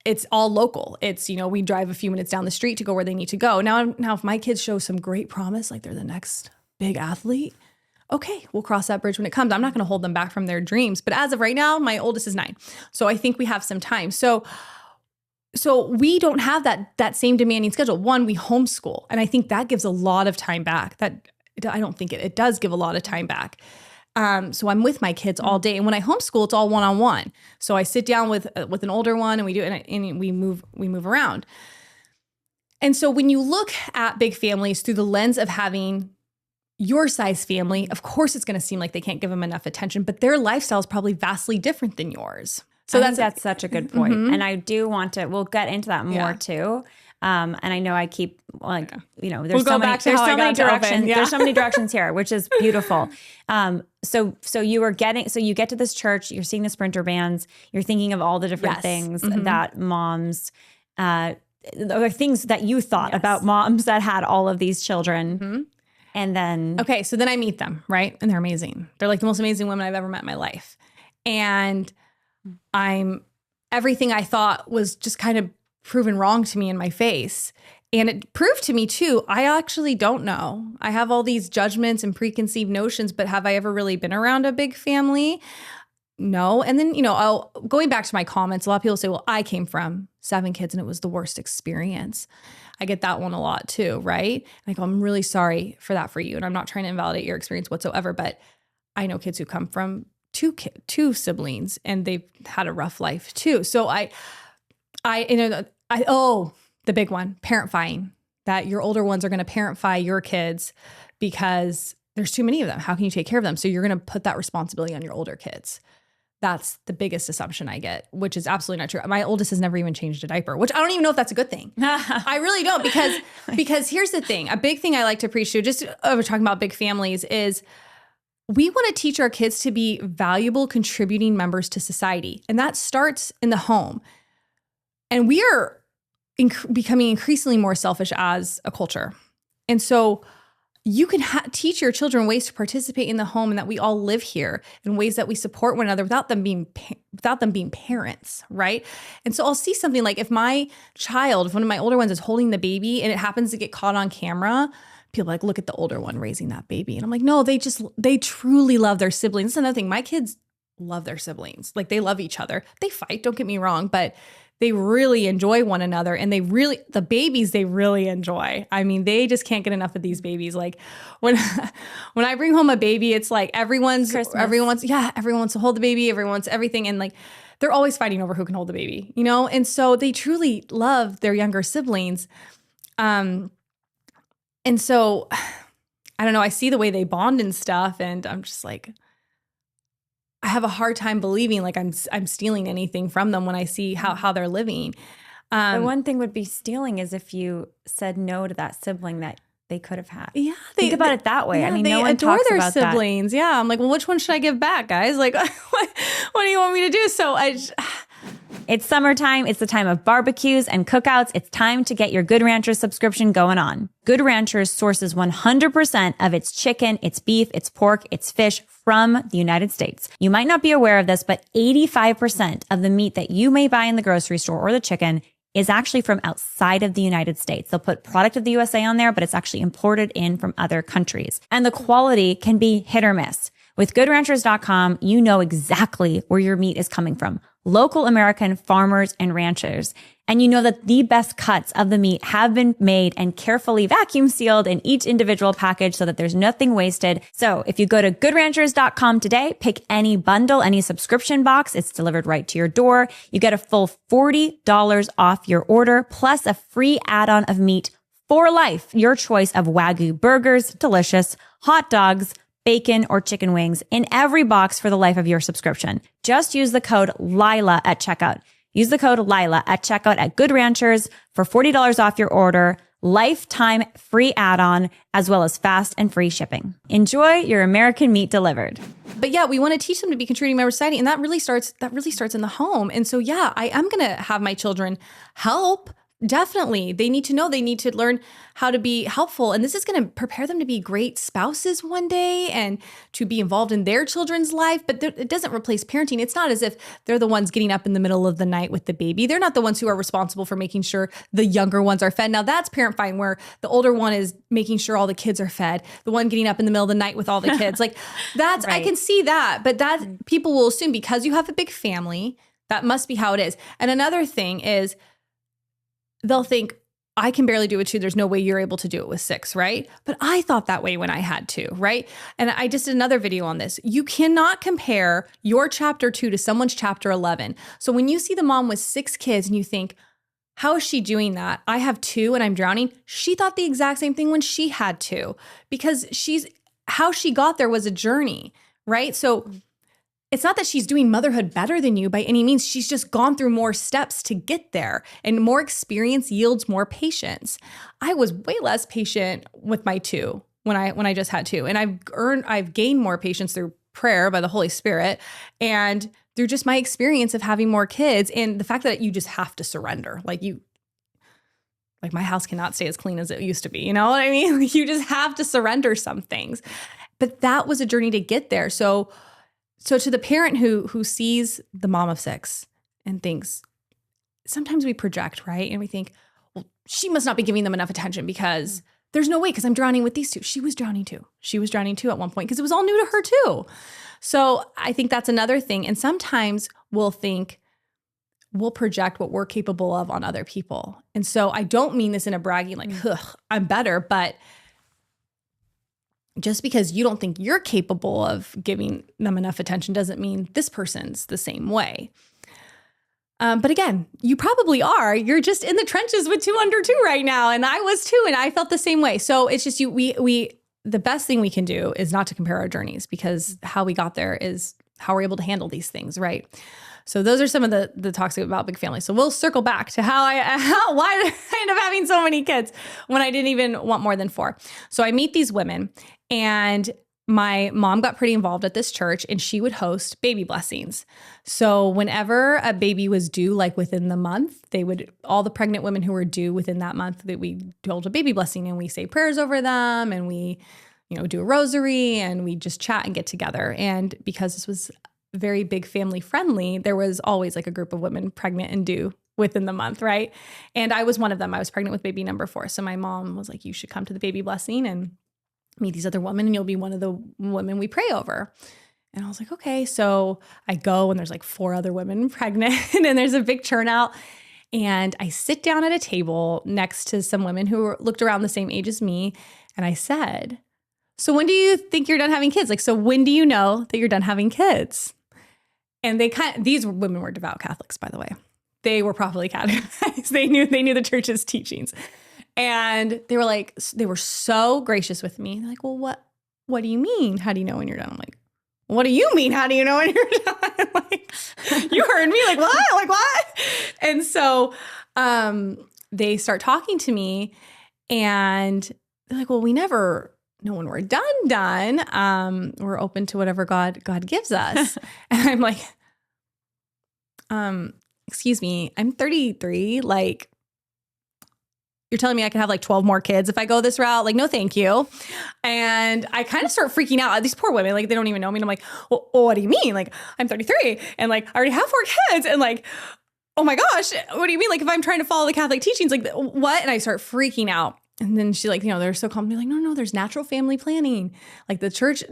it's all local. It's, we drive a few minutes down the street to go where they need to go. Now if my kids show some great promise, like they're the next big athlete, okay, we'll cross that bridge when it comes. I'm not going to hold them back from their dreams. But as of right now, my oldest is 9. So I think we have some time. So we don't have that same demanding schedule. One, we homeschool. And I think that gives a lot of time back. I don't think it does give a lot of time back. So I'm with my kids all day. And when I homeschool, it's all one-on-one. So I sit down with an older one and we do it and we move around. And so when you look at big families through the lens of having your size family, of course it's going to seem like they can't give them enough attention, but their lifestyle is probably vastly different than yours. So that's such a good point. Mm-hmm. And I do want to, we'll get into that more too. And I know I keep there's so many directions. Yeah. There's so many directions here, which is beautiful. So you get to this church, you're seeing the sprinter bands, you're thinking of all the different things that moms, or things that you thought about moms that had all of these children. Mm-hmm. And then, so then I meet them, right? And they're amazing. They're like the most amazing women I've ever met in my life. And everything I thought was just kind of proven wrong to me in my face. And it proved to me too, I actually don't know. I have all these judgments and preconceived notions, but have I ever really been around a big family? No. And then, going back to my comments, a lot of people say, well, I came from 7 kids and it was the worst experience. I get that one a lot too, right? And I go, I'm really sorry for that for you. And I'm not trying to invalidate your experience whatsoever, but I know kids who come from 2 siblings and they've had a rough life too. So the big one, parent-fying, that your older ones are going to parent-fy your kids because there's too many of them. How can you take care of them? So you're going to put that responsibility on your older kids. That's the biggest assumption I get, which is absolutely not true. My oldest has never even changed a diaper, which I don't even know if that's a good thing. I really don't, because here's the thing. A big thing I like to preach to, just we're talking about big families, is we want to teach our kids to be valuable, contributing members to society. And that starts in the home. And we are becoming increasingly more selfish as a culture. And so you can teach your children ways to participate in the home and that we all live here in ways that we support one another without them being parents, right? And so I'll see something like if one of my older ones is holding the baby and it happens to get caught on camera, people are like, look at the older one raising that baby. And I'm like, no, they truly love their siblings. That's another thing. My kids love their siblings. Like they love each other. They fight, don't get me wrong, but they really enjoy one another, and the babies they really enjoy. I mean, they just can't get enough of these babies. Like when I bring home a baby, it's like everyone wants to hold the baby, everyone wants everything, and like they're always fighting over who can hold the baby, And so they truly love their younger siblings. And so I don't know, I see the way they bond and stuff, and I'm just like, I have a hard time believing like I'm stealing anything from them when I see how they're living. The one thing would be stealing is if you said no to that sibling that they could have had. Yeah, think about it that way. Yeah, I mean, they no one adore talks their about siblings. that. Yeah, I'm like, well, which one should I give back, guys? Like, what do you want me to do? So It's summertime. It's the time of barbecues and cookouts. It's time to get your Good Ranchers subscription going on. Good Ranchers sources 100% of its chicken, its beef, its pork, its fish from the United States. You might not be aware of this, but 85% of the meat that you may buy in the grocery store or the chicken is actually from outside of the United States. They'll put product of the USA on there, but it's actually imported in from other countries. And the quality can be hit or miss. With GoodRanchers.com, you know exactly where your meat is coming from. Local American farmers and ranchers. And you know that the best cuts of the meat have been made and carefully vacuum sealed in each individual package so that there's nothing wasted. So if you go to GoodRanchers.com today, pick any bundle, any subscription box, it's delivered right to your door. You get a full $40 off your order, plus a free add-on of meat for life. Your choice of Wagyu burgers, delicious, hot dogs, bacon, or chicken wings in every box for the life of your subscription. Just use the code Lila at checkout. Use the code Lila at checkout at Good Ranchers for $40 off your order, lifetime free add-on, as well as fast and free shipping. Enjoy your American meat delivered. But yeah, we want to teach them to be contributing members of society, and that really starts in the home. And so yeah, I am going to have my children help. Definitely. They need to know, they need to learn how to be helpful. And this is going to prepare them to be great spouses one day and to be involved in their children's life. But it doesn't replace parenting. It's not as if they're the ones getting up in the middle of the night with the baby. They're not the ones who are responsible for making sure the younger ones are fed. Now that's parent fine, where the older one is making sure all the kids are fed. The one getting up in the middle of the night with all the kids. Like that's, right. I can see that. But that people will assume because you have a big family, that must be how it is. And another thing is, they'll think, I can barely do it with 2. There's no way you're able to do it with 6, right? But I thought that way when I had 2, right? And I just did another video on this. You cannot compare your chapter 2 to someone's chapter 11. So when you see the mom with 6 kids and you think, how is she doing that? I have 2 and I'm drowning. She thought the exact same thing when she had 2, because how she got there was a journey, right? So it's not that she's doing motherhood better than you by any means. She's just gone through more steps to get there, and more experience yields more patience. I was way less patient with my 2 when I just had 2, and I've gained more patience through prayer by the Holy Spirit and through just my experience of having more kids, and the fact that you just have to surrender. Like my house cannot stay as clean as it used to be. You know what I mean? Like you just have to surrender some things. But that was a journey to get there. So to the parent who sees the mom of 6 and thinks, sometimes we project, right? And we think, well, she must not be giving them enough attention because there's no way, because I'm drowning with these 2. She was drowning too. She was drowning too at one point because it was all new to her too. So I think that's another thing. And sometimes we'll project what we're capable of on other people. And so I don't mean this in a bragging like, I'm better, but just because you don't think you're capable of giving them enough attention doesn't mean this person's the same way. But again, you probably are. You're just in the trenches with 2 under 2 right now. And I was too, and I felt the same way. So it's just the best thing we can do is not to compare our journeys, because how we got there is how we're able to handle these things, right? So those are some of the talks about big families. So we'll circle back to why did I end up having so many kids when I didn't even want more than 4. So I meet these women, and my mom got pretty involved at this church, and she would host baby blessings. So whenever a baby was due, like within the month, all the pregnant women who were due within that month, that we hold a baby blessing, and we say prayers over them, and we, do a rosary, and we just chat and get together. And because this was very big family friendly, there was always like a group of women pregnant and due within the month, right? And I was one of them. I was pregnant with baby number 4. So my mom was like, you should come to the baby blessing and meet these other women, and you'll be one of the women we pray over. And I was like, okay. So I go, and there's like 4 other women pregnant, and there's a big turnout. And I sit down at a table next to some women who looked around the same age as me. And I said, so when do you think you're done having kids? Like, so when do you know that you're done having kids? And these women were devout Catholics, by the way. They were properly catechized. They knew the church's teachings. And they were so gracious with me. They're like, well, what do you mean? How do you know when you're done? I'm like, what do you mean? How do you know when you're done? Like, you heard me, like, what? Like, what? And so they start talking to me and they're like, well, we never know when we're done. We're open to whatever God gives us. And I'm like, excuse me, I'm 33. Like, you're telling me I can have like 12 more kids if I go this route? Like, no, thank you. And I kind of start freaking out. These poor women, like, they don't even know me. And I'm like, well, what do you mean? Like, I'm 33 and like, I already have 4 kids. And like, oh my gosh, what do you mean? Like, if I'm trying to follow the Catholic teachings, like, what? And I start freaking out. And then she like, they're so calm. They're like, no, there's natural family planning. Like the church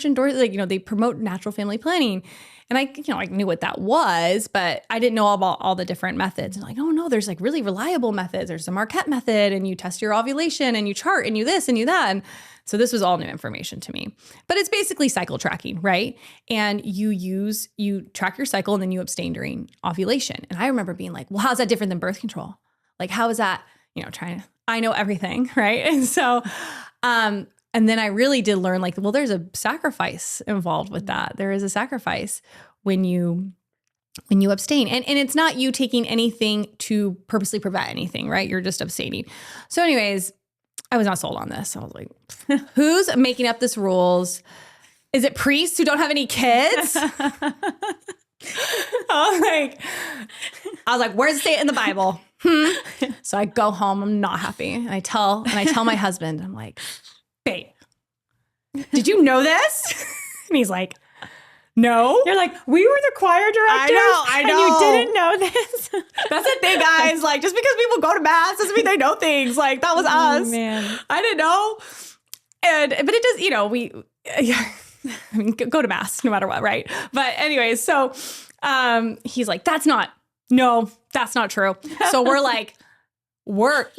endorses, like, they promote natural family planning. And I knew what that was, but I didn't know about all the different methods. And like, oh no, there's like really reliable methods. There's the Marquette Method, and you test your ovulation and you chart and you this and you that. And so this was all new information to me, but it's basically cycle tracking, right? And you track your cycle and then you abstain during ovulation. And I remember being like, well, how's that different than birth control? Like, how is that, I know everything, right? And so, and then I really did learn like, well, there's a sacrifice involved with that. There is a sacrifice when you abstain. And it's not you taking anything to purposely prevent anything, right? You're just abstaining. So anyways, I was not sold on this. I was like, who's making up this rules? Is it priests who don't have any kids? I was like, where's it say it in the Bible? So I go home, I'm not happy. And I tell my husband, I'm like, babe, did you know this? And he's like, no. You're like, we were the choir directors. I know. And you didn't know this. That's the thing, guys. Like, just because people go to mass doesn't mean they know things. Like, that was us. Man. I didn't know. But it does, I mean, go to mass no matter what, right? But anyways, so he's like, that's not true. So we're like, we're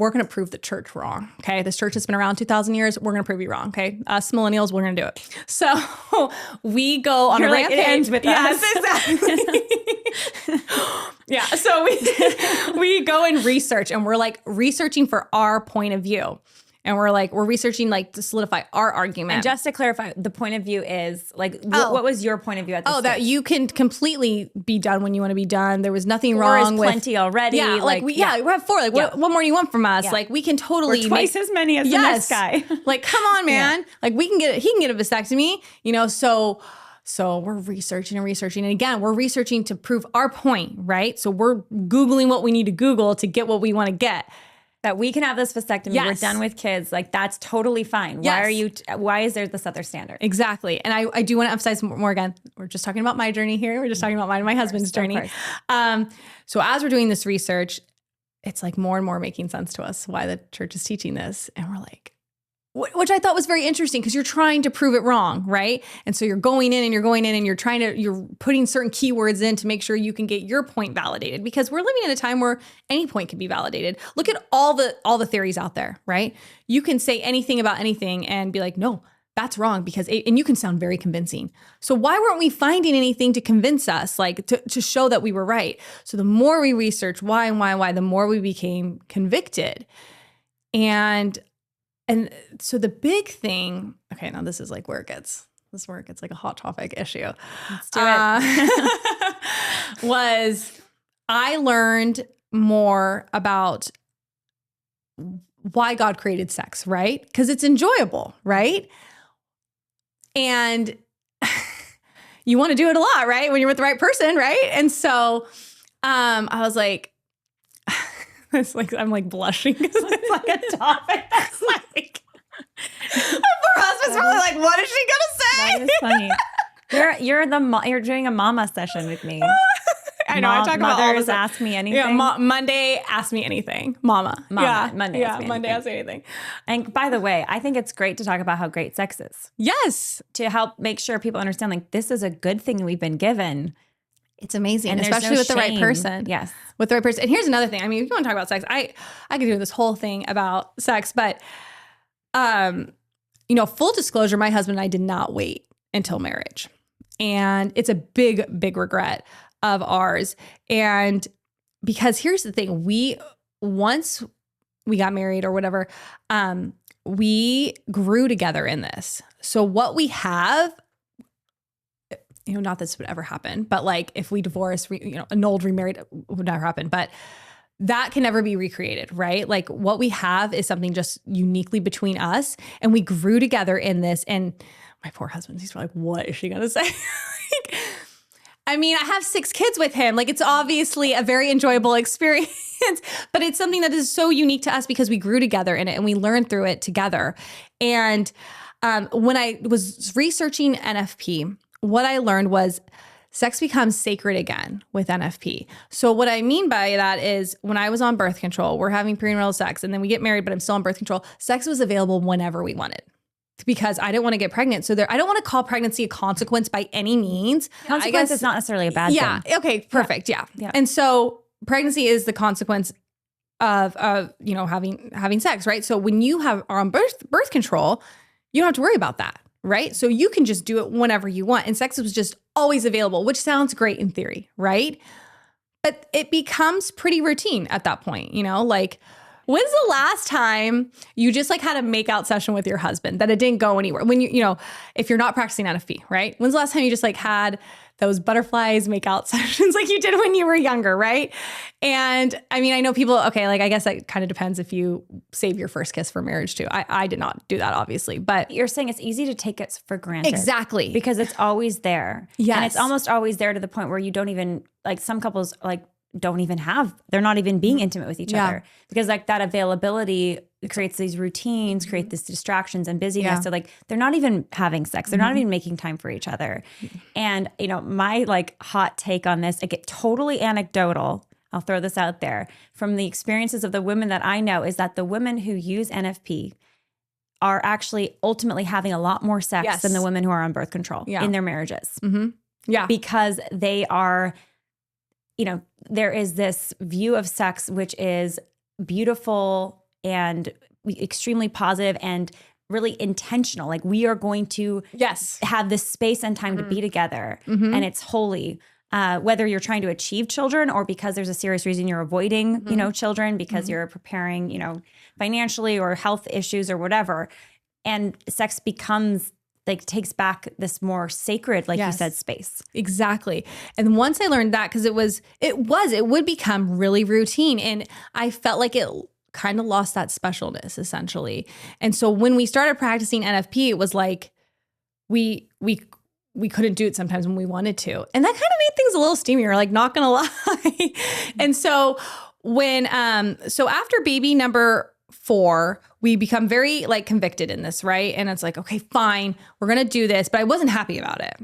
gonna prove the church wrong. Okay, this church has been around 2,000 years. We're gonna prove you wrong. Okay, us millennials, we're gonna do it. So we go on a rampage. It ends with yes, us. Exactly. Yeah. So we go and research, and we're like researching for our point of view. And we're researching like to solidify our argument. And just to clarify, the point of view is like, what was your point of view at this stage? That you can completely be done when you want to be done. There was nothing Four wrong is with plenty already. Yeah, we have 4. Like, what more do you want from us? Yeah. Like, we can totally We're twice as many as the next guy. Like, come on, man. Yeah. Like, he can get a vasectomy. So we're researching. And again, we're researching to prove our point, right? So we're Googling what we need to Google to get what we want to get. That we can have this vasectomy. Yes. We're done with kids. Like, that's totally fine. Yes. Why is there this other standard? Exactly. And I do want to emphasize more again, we're just talking about my journey here. We're just talking about mine and my husband's journey. So as we're doing this research, it's like more and more making sense to us why the church is teaching this. And we're like, which I thought was very interesting because you're trying to prove it wrong, right? And so you're going in and you're putting certain keywords in to make sure you can get your point validated because we're living in a time where any point can be validated. Look at all the theories out there, right? You can say anything about anything and be like, no, that's wrong and you can sound very convincing. So why weren't we finding anything to convince us, like to show that we were right? So the more we researched why, the more we became convicted. And so the big thing, okay, now this is like where it gets like a hot topic issue. Let's do it. Was I learned more about why God created sex, right? Because it's enjoyable, right? And you want to do it a lot, right? When you're with the right person, right? And so I was like, it's like I'm like blushing because it's like a topic that's like my poor husband's probably like, what is she gonna say? That is funny. You're doing a mama session with me. I know. I talk about all this. Ask me anything. Yeah, Monday, ask me anything. Mama. Yeah. Monday, ask me anything. And by the way, I think it's great to talk about how great sex is. Yes. To help make sure people understand, like, this is a good thing we've been given. It's amazing, and especially with the right person. Yes. With the right person. And here's another thing. I mean, if you want to talk about sex, I could do this whole thing about sex, but, full disclosure, my husband and I did not wait until marriage. And it's a big, big regret of ours. And because here's the thing, once we got married or whatever, we grew together in this. So what we have not this would ever happen, but like if we divorce, annulled, remarried, it would never happen. But that can never be recreated, right? Like what we have is something just uniquely between us, and we grew together in this. And my poor husband, he's like, what is she going to say? I have 6 kids with him. Like it's obviously a very enjoyable experience, but it's something that is so unique to us because we grew together in it and we learned through it together. And when I was researching NFP, what I learned was sex becomes sacred again with NFP. So what I mean by that is when I was on birth control, we're having premarital sex and then we get married, but I'm still on birth control. Sex was available whenever we wanted because I didn't want to get pregnant. So I don't want to call pregnancy a consequence by any means. Consequence is not necessarily a bad thing. Yeah. Okay. Perfect. Yeah. And so pregnancy is the consequence of having sex, right? So when you are on birth control, you don't have to worry about that. Right? So you can just do it whenever you want. And sex was just always available, which sounds great in theory, right? But it becomes pretty routine at that point, like when's the last time you just like had a makeout session with your husband that it didn't go anywhere? When if you're not practicing NFP, right? When's the last time you just like had those butterflies makeout sessions like you did when you were younger, right? And I know people, okay, like I guess that kind of depends if you save your first kiss for marriage too. I did not do that, obviously, but you're saying it's easy to take it for granted. Exactly. Because it's always there. Yes. And it's almost always there to the point where you don't even, like some couples like they're not even being intimate with each other because like that availability creates these routines, create these distractions and busyness. So like they're not even having sex. They're not even making time for each other. And my like hot take on this, I get totally anecdotal. I'll throw this out there from the experiences of the women that I know is that the women who use NFP are actually ultimately having a lot more sex than the women who are on birth control in their marriages. Yeah. Because they are, there is this view of sex which is beautiful and extremely positive and really intentional. Like we are going to have this space and time to be together and it's holy. Whether you're trying to achieve children or because there's a serious reason you're avoiding, children because you're preparing, financially or health issues or whatever. And sex becomes like takes back this more sacred, like you said, space. Exactly. And once I learned that, because it would become really routine. And I felt like it kind of lost that specialness essentially. And so when we started practicing NFP, it was like we couldn't do it sometimes when we wanted to. And that kind of made things a little steamier, like not gonna lie. And so so after baby number 4, we become very like convicted in this, right? And it's like, okay, fine, we're gonna do this. But I wasn't happy about it.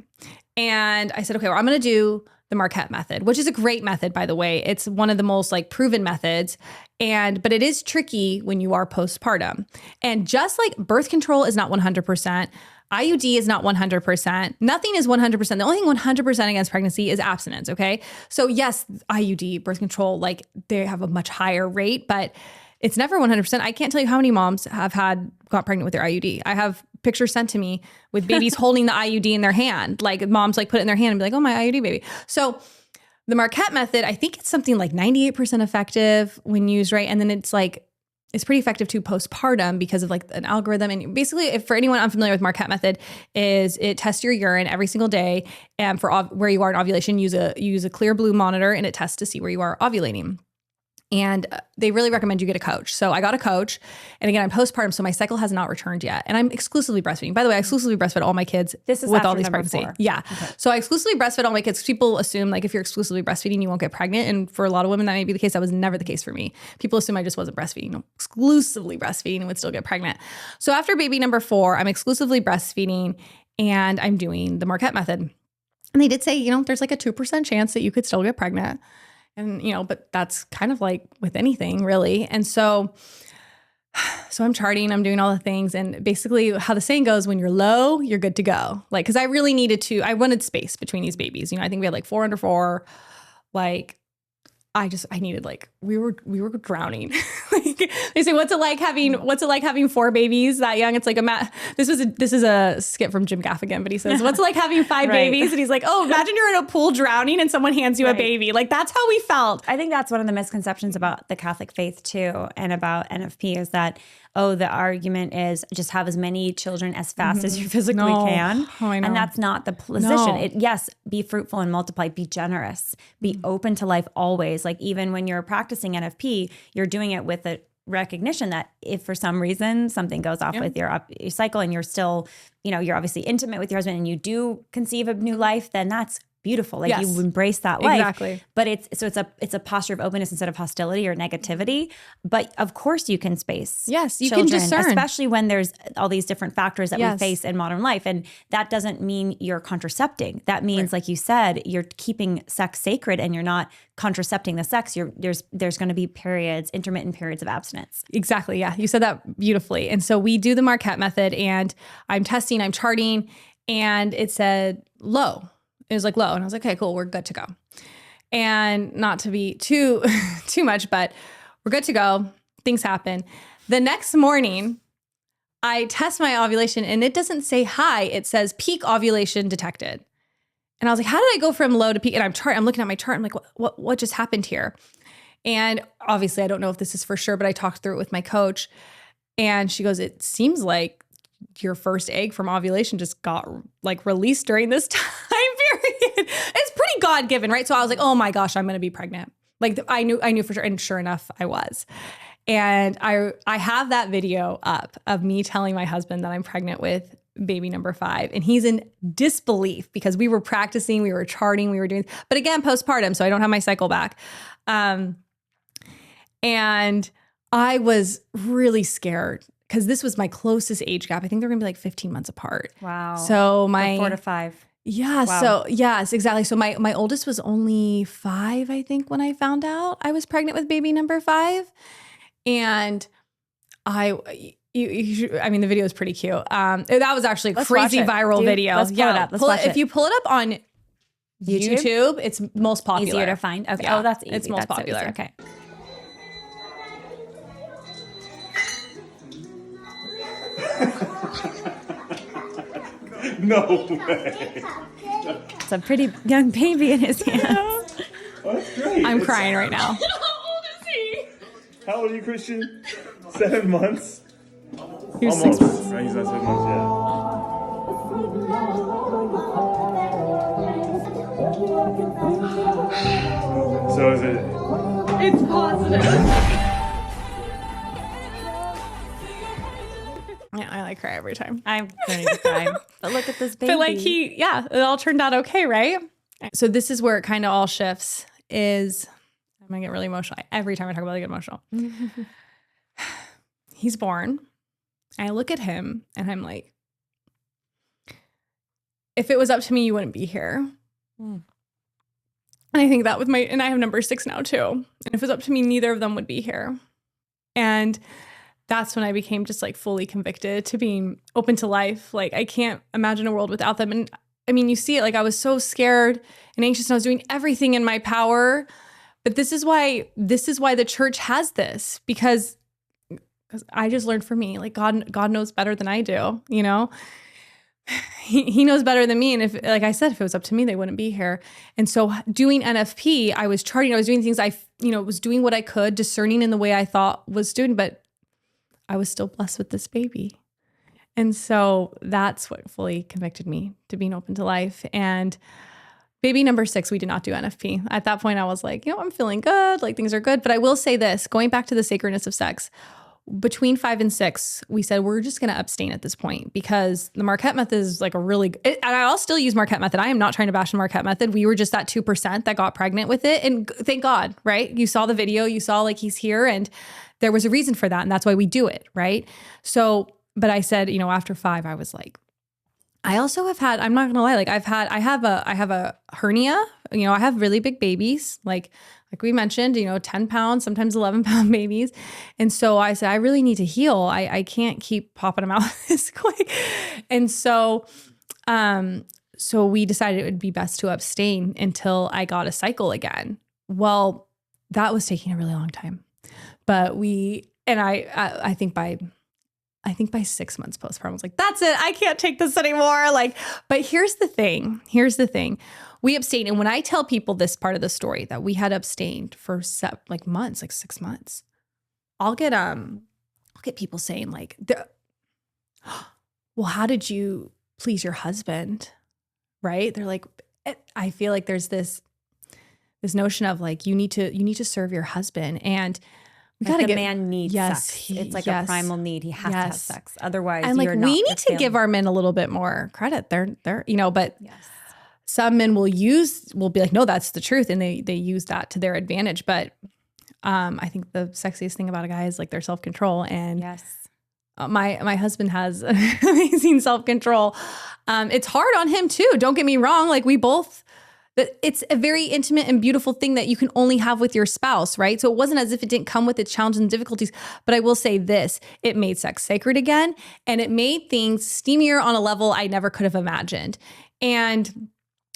And I said, okay, well, I'm gonna do the Marquette Method, which is a great method, by the way. It's one of the most like proven methods. But it is tricky when you are postpartum. And just like birth control is not 100%, IUD is not 100%. Nothing is 100%. The only thing 100% against pregnancy is abstinence, okay? So yes, IUD, birth control, like they have a much higher rate, but it's never 100%. I can't tell you how many moms have got pregnant with their IUD. I have pictures sent to me with babies holding the IUD in their hand. Like moms like put it in their hand and be like, oh, my IUD baby. So the Marquette Method, I think it's something like 98% effective when used right. And then it's pretty effective too postpartum because of like an algorithm. And basically, if for anyone unfamiliar with Marquette Method, is it tests your urine every single day, and for where you are in ovulation, use a clear blue monitor, and it tests to see where you are ovulating. And they really recommend you get a coach. So I got a coach. And again, I'm postpartum, so my cycle has not returned yet. And I'm exclusively breastfeeding. By the way, I exclusively breastfed all my kids with all these pregnancies. Yeah. Okay. So I exclusively breastfed all my kids. People assume like if you're exclusively breastfeeding, you won't get pregnant. And for a lot of women, that may be the case. That was never the case for me. People assume I just wasn't breastfeeding. Exclusively breastfeeding and would still get pregnant. So after baby number 4, I'm exclusively breastfeeding and I'm doing the Marquette Method. And they did say, there's like a 2% chance that you could still get pregnant. And, but that's kind of like with anything really. And so I'm charting, I'm doing all the things. And basically how the saying goes, when you're low, you're good to go. Like, cause I really I wanted space between these babies. I think we had like 4 under 4, like, I needed like, we were drowning. Like, they say, what's it like having 4 babies that young? It's like this is a skit from Jim Gaffigan, but he says, what's it like having 5 babies? And he's like, oh, imagine you're in a pool drowning and someone hands you a baby. Like that's how we felt. I think that's one of the misconceptions about the Catholic faith too. And about NFP is that, oh, the argument is just have as many children as fast as you physically can. Oh, I know. And that's not the position. No. Yes, be fruitful and multiply, be generous, be open to life always. Like even when you're practicing NFP, you're doing it with a recognition that if for some reason something goes off with your cycle and you're still, you're obviously intimate with your husband and you do conceive a new life, then that's beautiful. Like you embrace that life. Exactly. But it's a posture of openness instead of hostility or negativity. But of course you can space. Yes, you children, can discern. especially when there's all these different factors that we face in modern life. And that doesn't mean you're contracepting. That means, like you said, you're keeping sex sacred and you're not contracepting the sex. There's going to be intermittent periods of abstinence. Exactly. Yeah. You said that beautifully. And so we do the Marquette Method and I'm charting, and it said low. It was like low. And I was like, okay, cool. We're good to go. And not to be too much, but we're good to go. Things happen. The next morning, I test my ovulation and it doesn't say high. It says peak ovulation detected. And I was like, how did I go from low to peak? And I'm looking at my chart. I'm like, what just happened here? And obviously I don't know if this is for sure, but I talked through it with my coach and she goes, it seems like your first egg from ovulation just got like released during this time period. It's pretty God-given, right? So I was like, oh my gosh, I'm going to be pregnant. Like I knew for sure. And sure enough, I was. And I have that video up of me telling my husband that I'm pregnant with baby number 5. And he's in disbelief because we were practicing, we were charting, we were doing, but again, postpartum. So I don't have my cycle back. And I was really scared because this was my closest age gap. I think they're going to be like 15 months apart. Wow. So my 4 to 5. Yeah. Wow. So yes, exactly. So my oldest was only 5, I think, when I found out I was pregnant with baby number 5. And the video is pretty cute. That was actually a crazy viral video. Let's pull it up. Let's watch it. If you pull it up on YouTube, it's most popular. Easier to find. Okay. Yeah, Oh, that's easy. It's most That's so popular. easy. Okay. No way. It's a pretty young baby in his hands. Oh, that's great. I'm crying right now. How old are you, Christian? 7 months? He was Almost. 6 months. Right, he's not 7 months, yeah. So is it? It's positive. Yeah, I like cry every time. I'm going to cry. But look at this baby. But like it all turned out okay, right? So this is where it kind of all shifts is, I'm gonna get really emotional. Every time I talk about it, I get emotional. He's born. I look at him and I'm like, if it was up to me, you wouldn't be here. And I think that and I have number 6 now too. And if it was up to me, neither of them would be here. And that's when I became just like fully convicted to being open to life. Like I can't imagine a world without them. And I mean, you see it, like I was so scared and anxious and I was doing everything in my power. But this is why the church has this, because I just learned from me, like God knows better than I do, you know? He knows better than me. And if, like I said, if it was up to me, they wouldn't be here. And so doing NFP, I was charting, I was doing things was doing what I could, discerning in the way I thought was doing, but I was still blessed with this baby. And so that's what fully convicted me to being open to life. And baby number 6, we did not do NFP. At that point, I was like, I'm feeling good, like things are good. But I will say this, going back to the sacredness of sex, between 5 and 6, we said we're just going to abstain at this point because the Marquette Method is like and I'll still use Marquette Method. I am not trying to bash the Marquette Method. We were just that 2% that got pregnant with it. And thank God, right? You saw the video, you saw like he's here and there was a reason for that. And that's why we do it, right? So, but I said, after 5, I was like, I also have had, I'm not gonna lie, like I have a hernia, I have really big babies, like we mentioned, 10 pounds, sometimes 11 pound babies. And so I said, I really need to heal. I can't keep popping them out this quick. And so we decided it would be best to abstain until I got a cycle again. Well, that was taking a really long time, but I think by 6 months postpartum, I was like, that's it. I can't take this anymore. But here's the thing. We abstained. And when I tell people this part of the story that we had abstained for months, like 6 months, I'll get I'll get people saying like, well, how did you please your husband? Right? They're like, I feel like there's this notion of like, you need to serve your husband, and we like gotta the man needs sex. It's like a primal need. He has to have sex. Otherwise, and like you're not we need to give our men a little bit more credit. They're but some men will be like, no, that's the truth, and they use that to their advantage. But I think the sexiest thing about a guy is like their self-control, and my husband has amazing self-control. It's hard on him too. Don't get me wrong. Like it's a very intimate and beautiful thing that you can only have with your spouse, right? So it wasn't as if it didn't come with its challenges and difficulties, but I will say this, it made sex sacred again, and it made things steamier on a level I never could have imagined. And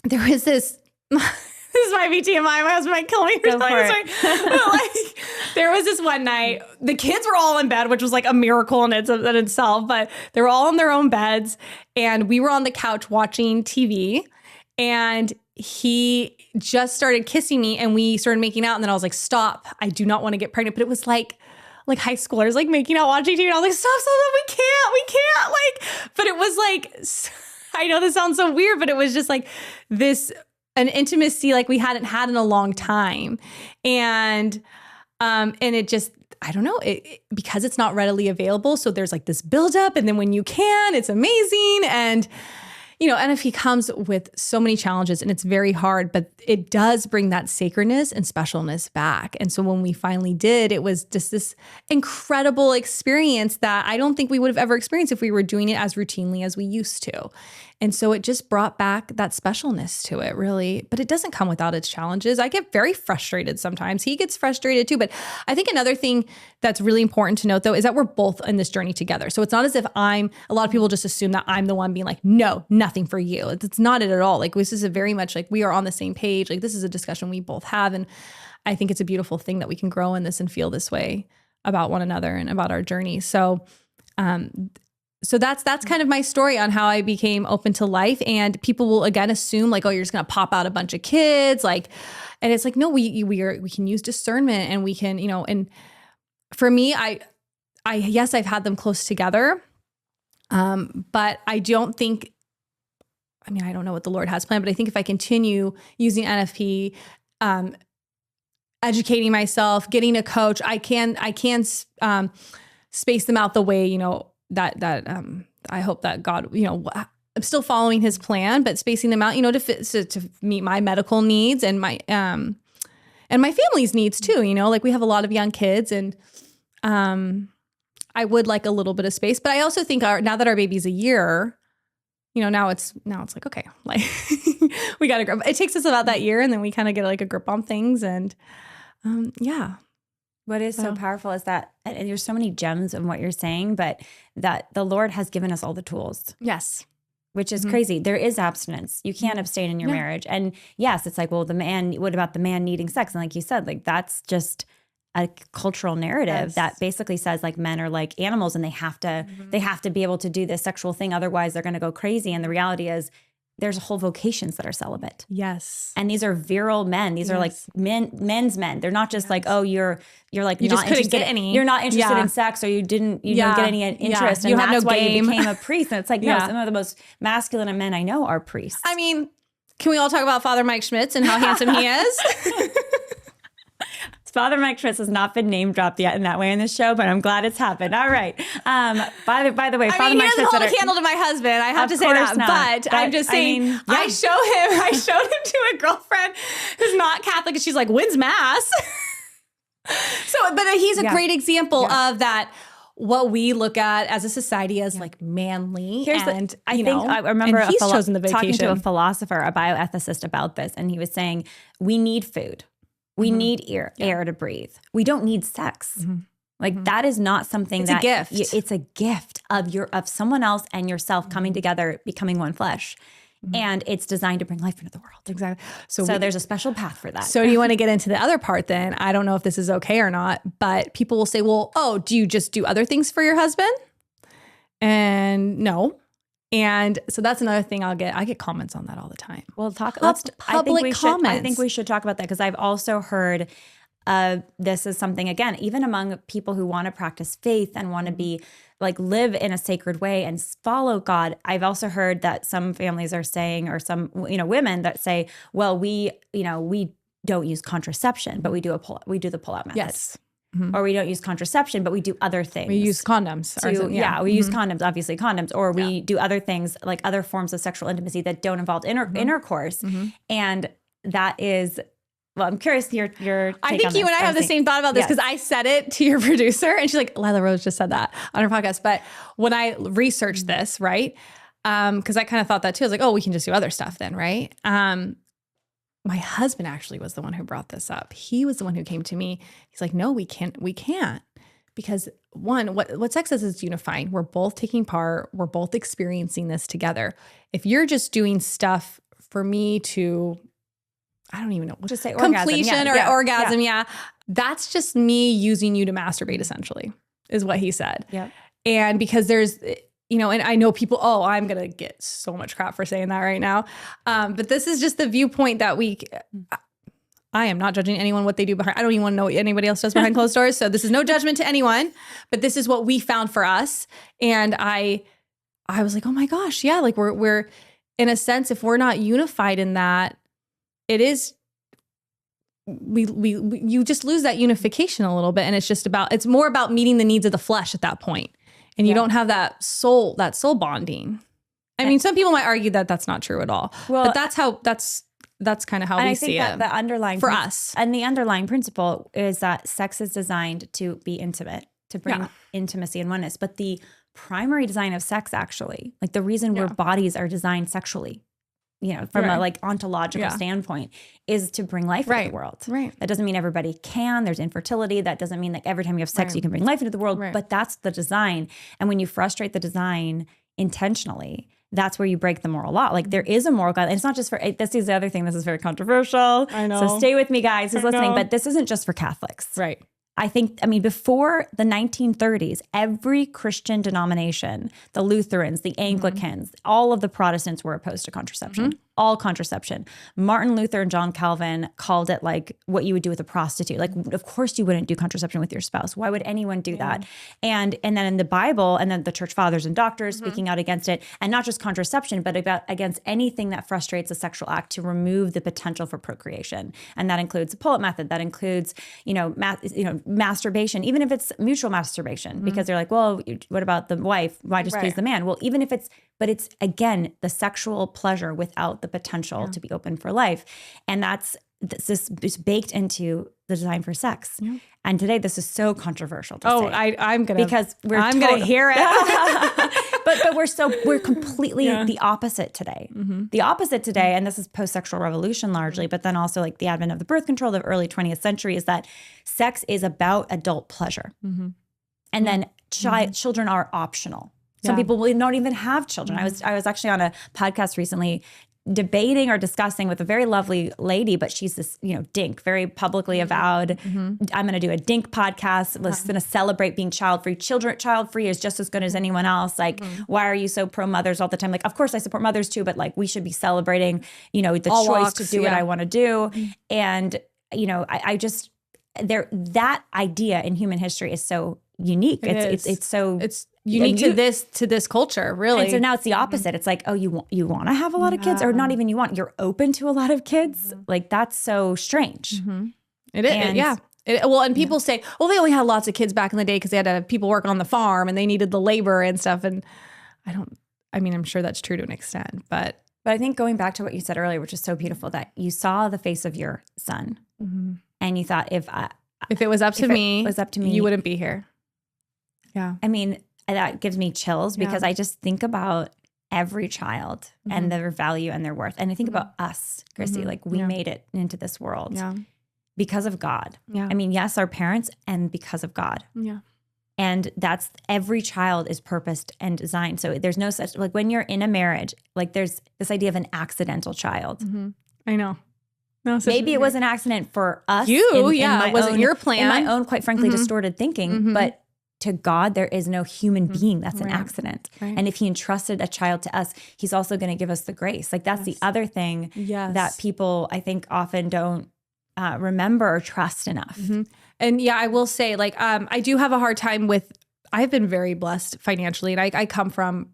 there was this, this might be TMI, my husband might kill me for telling this story. But like, there was this one night, the kids were all in bed, which was like a miracle in itself, but they were all in their own beds, and we were on the couch watching TV, and he just started kissing me, and we started making out, and then I was like, stop, I do not want to get pregnant. But it was like high schoolers, like making out, watching TV, and I was like, stop, we can't, like, but it was like, I know this sounds so weird, but it was just like an intimacy like we hadn't had in a long time. And it just, I don't know, because it's not readily available. So there's like this buildup, and then when you can, it's amazing. And NFP comes with so many challenges, and it's very hard, but it does bring that sacredness and specialness back. And so when we finally did, it was just this incredible experience that I don't think we would have ever experienced if we were doing it as routinely as we used to. And so it just brought back that specialness to it, really. But it doesn't come without its challenges. I get very frustrated sometimes. He gets frustrated too. But I think another thing that's really important to note, though, is that we're both in this journey together. So it's not as if a lot of people just assume that I'm the one being like, no, nothing for you. It's not it at all. Like, this is a very much like we are on the same page. Like, this is a discussion we both have. And I think it's a beautiful thing that we can grow in this and feel this way about one another and about our journey. So that's kind of my story on how I became open to life. And people will again assume like, oh, you're just going to pop out a bunch of kids. Like, and it's like, no, we can use discernment, and we can, and for me, yes, I've had them close together. But I don't think, I don't know what the Lord has planned, but I think if I continue using NFP, educating myself, getting a coach, I can space them out the way, that I hope that God, I'm still following his plan, but spacing them out, to meet my medical needs and my family's needs too, like we have a lot of young kids, and I would like a little bit of space, but I also think now that our baby's a year, now it's like, okay, like we got to grip. It takes us about that year, and then we kind of get like a grip on things, and yeah. What is so powerful is that, and there's so many gems in what you're saying, but that the Lord has given us all the tools. Yes. Which is crazy. There is abstinence. You can't abstain in your marriage. And yes, it's like, well, what about the man needing sex? And like you said, like that's just a cultural narrative that basically says like men are like animals, and they have to be able to do this sexual thing. Otherwise they're going to go crazy. And the reality is there's whole vocations that are celibate. Yes. And these are virile men. These are like men's men. They're not just like, oh, you're like, you not just couldn't interested get any. You're not interested in sex, or you didn't get any interest. You And have that's no why game. you became a priest. And it's like, no, some of the most masculine of men I know are priests. Can we all talk about Father Mike Schmitz and how handsome he is? Father Mike Schmitz has not been name dropped yet in that way in this show, but I'm glad it's happened. All right. By the way, Father Mike Schmitz, he doesn't hold a candle to my husband. I have to say that. But I'm just saying, I showed him to a girlfriend who's not Catholic, and she's like, when's Mass? But he's a great example of that. What we look at as a society as like manly. I remember he's chosen the talking vacation. to a philosopher, a bioethicist about this, and he was saying, we need food. We need air to breathe. We don't need sex. Like that is not something it's a gift. It's a gift of someone else and yourself coming together, becoming one flesh. And it's designed to bring life into the world. Exactly. So there's a special path for that. So do you want to get into the other part then? I don't know if this is okay or not, but people will say, well, do you just do other things for your husband? And no. And so that's another thing I get comments on that all the time. Well, public comments. I think we should talk about that, because I've also heard this is something, again, even among people who want to practice faith and want to be like live in a sacred way and follow God. I've also heard that some families are saying, or some, women that say, well, we don't use contraception, but we do the pull-out method. Yes. Or we don't use contraception, but we do other things. We use condoms. We use condoms, obviously condoms, or we do other things like other forms of sexual intimacy that don't involve intercourse. And that is, well, I'm curious your take I think on you this. and I have the same thought about this because I said it to your producer and she's like, Lila Rose just said that on her podcast. But when I researched this, right, because I kind of thought that too. I was like, oh, we can just do other stuff then, right? My husband actually was the one who brought this up. He was the one who came to me. He's like, no, we can't. Because one, what sex is unifying. We're both taking part. We're both experiencing this together. If you're just doing stuff for me to, I don't even know, just say completion orgasm. Yeah. That's just me using you to masturbate, essentially, is what he said. Yeah. And because there's, and I know people, I'm going to get so much crap for saying that right now. But this is just the viewpoint that I am not judging anyone what they do behind. I don't even want to know what anybody else does behind closed doors. So this is no judgment to anyone, but this is what we found for us. And I was like, oh my gosh. Yeah. Like we're in a sense, if we're not unified in that, it is, you just lose that unification a little bit. And it's more about meeting the needs of the flesh at that point. And you don't have that soul bonding. I mean, some people might argue that that's not true at all, but that's kind of how we see it. The underlying for us, and the underlying principle is that sex is designed to be intimate, to bring intimacy and oneness. But the primary design of sex, actually, like the reason our bodies are designed sexually, from a like ontological standpoint, is to bring life into the world. Right. That doesn't mean everybody can. There's infertility. That doesn't mean like every time you have sex, you can bring life into the world. Right. But that's the design. And when you frustrate the design intentionally, that's where you break the moral law. Like there is a moral God. And it's not just for, this is the other thing. This is very controversial. I know. So stay with me, guys, who's listening. But this isn't just for Catholics. Right. I mean, before the 1930s, every Christian denomination, the Lutherans, the Anglicans, all of the Protestants were opposed to contraception. All contraception. Martin Luther and John Calvin called it like what you would do with a prostitute. Like, of course you wouldn't do contraception with your spouse. Why would anyone do that? And then in the Bible, and then the church fathers and doctors speaking out against it, and not just contraception, but against anything that frustrates the sexual act to remove the potential for procreation. And that includes the pull-out method. That includes, masturbation, even if it's mutual masturbation, because they're like, well, what about the wife? Why just please the man? Well, even if it's, but it's, again, the sexual pleasure without the potential to be open for life. And this is baked into the design for sex. Yeah. And today, this is so controversial to say. I'm going to. Because I'm going to hear it. but we're completely the opposite today. The opposite today, and this is post-sexual revolution largely, but then also like the advent of the birth control, the early 20th century, is that sex is about adult pleasure. And then children are optional. Some people will not even have children. I was actually on a podcast recently debating or discussing with a very lovely lady, but she's this, dink, very publicly avowed. I'm going to do a dink podcast. We're going to celebrate being child-free. Child-free is just as good as anyone else. Like, why are you so pro-mothers all the time? Like, of course I support mothers too, but like we should be celebrating, the all choice walks, to do what I want to do. And, I just, that idea in human history is so unique. It's unique to this culture, really. And so now it's the opposite. It's like, oh, you want to have a lot of kids, or not even you're open to a lot of kids. Like that's so strange. It is, and people say, well, they only had lots of kids back in the day because they had to have people work on the farm and they needed the labor and stuff. And I'm sure that's true to an extent, but I think going back to what you said earlier, which is so beautiful, that you saw the face of your son and you thought, if it was up to me, you wouldn't be here. Yeah. I mean, that gives me chills because I just think about every child and their value and their worth. And I think about us, Chrissy, like we made it into this world because of God. Yeah. I mean, yes, our parents, and because of God. Yeah. And that's, every child is purposed and designed. So there's no such, like when you're in a marriage, like there's this idea of an accidental child. I know. No, maybe it was an accident for us. It wasn't your plan. In my own, quite frankly, distorted thinking, but to God, there is no human being that's an accident. Right. And if he entrusted a child to us, he's also going to give us the grace. Like that's the other thing that people, I think, often don't remember or trust enough. And yeah, I will say, like, I do have a hard time with. I've been very blessed financially, and I come from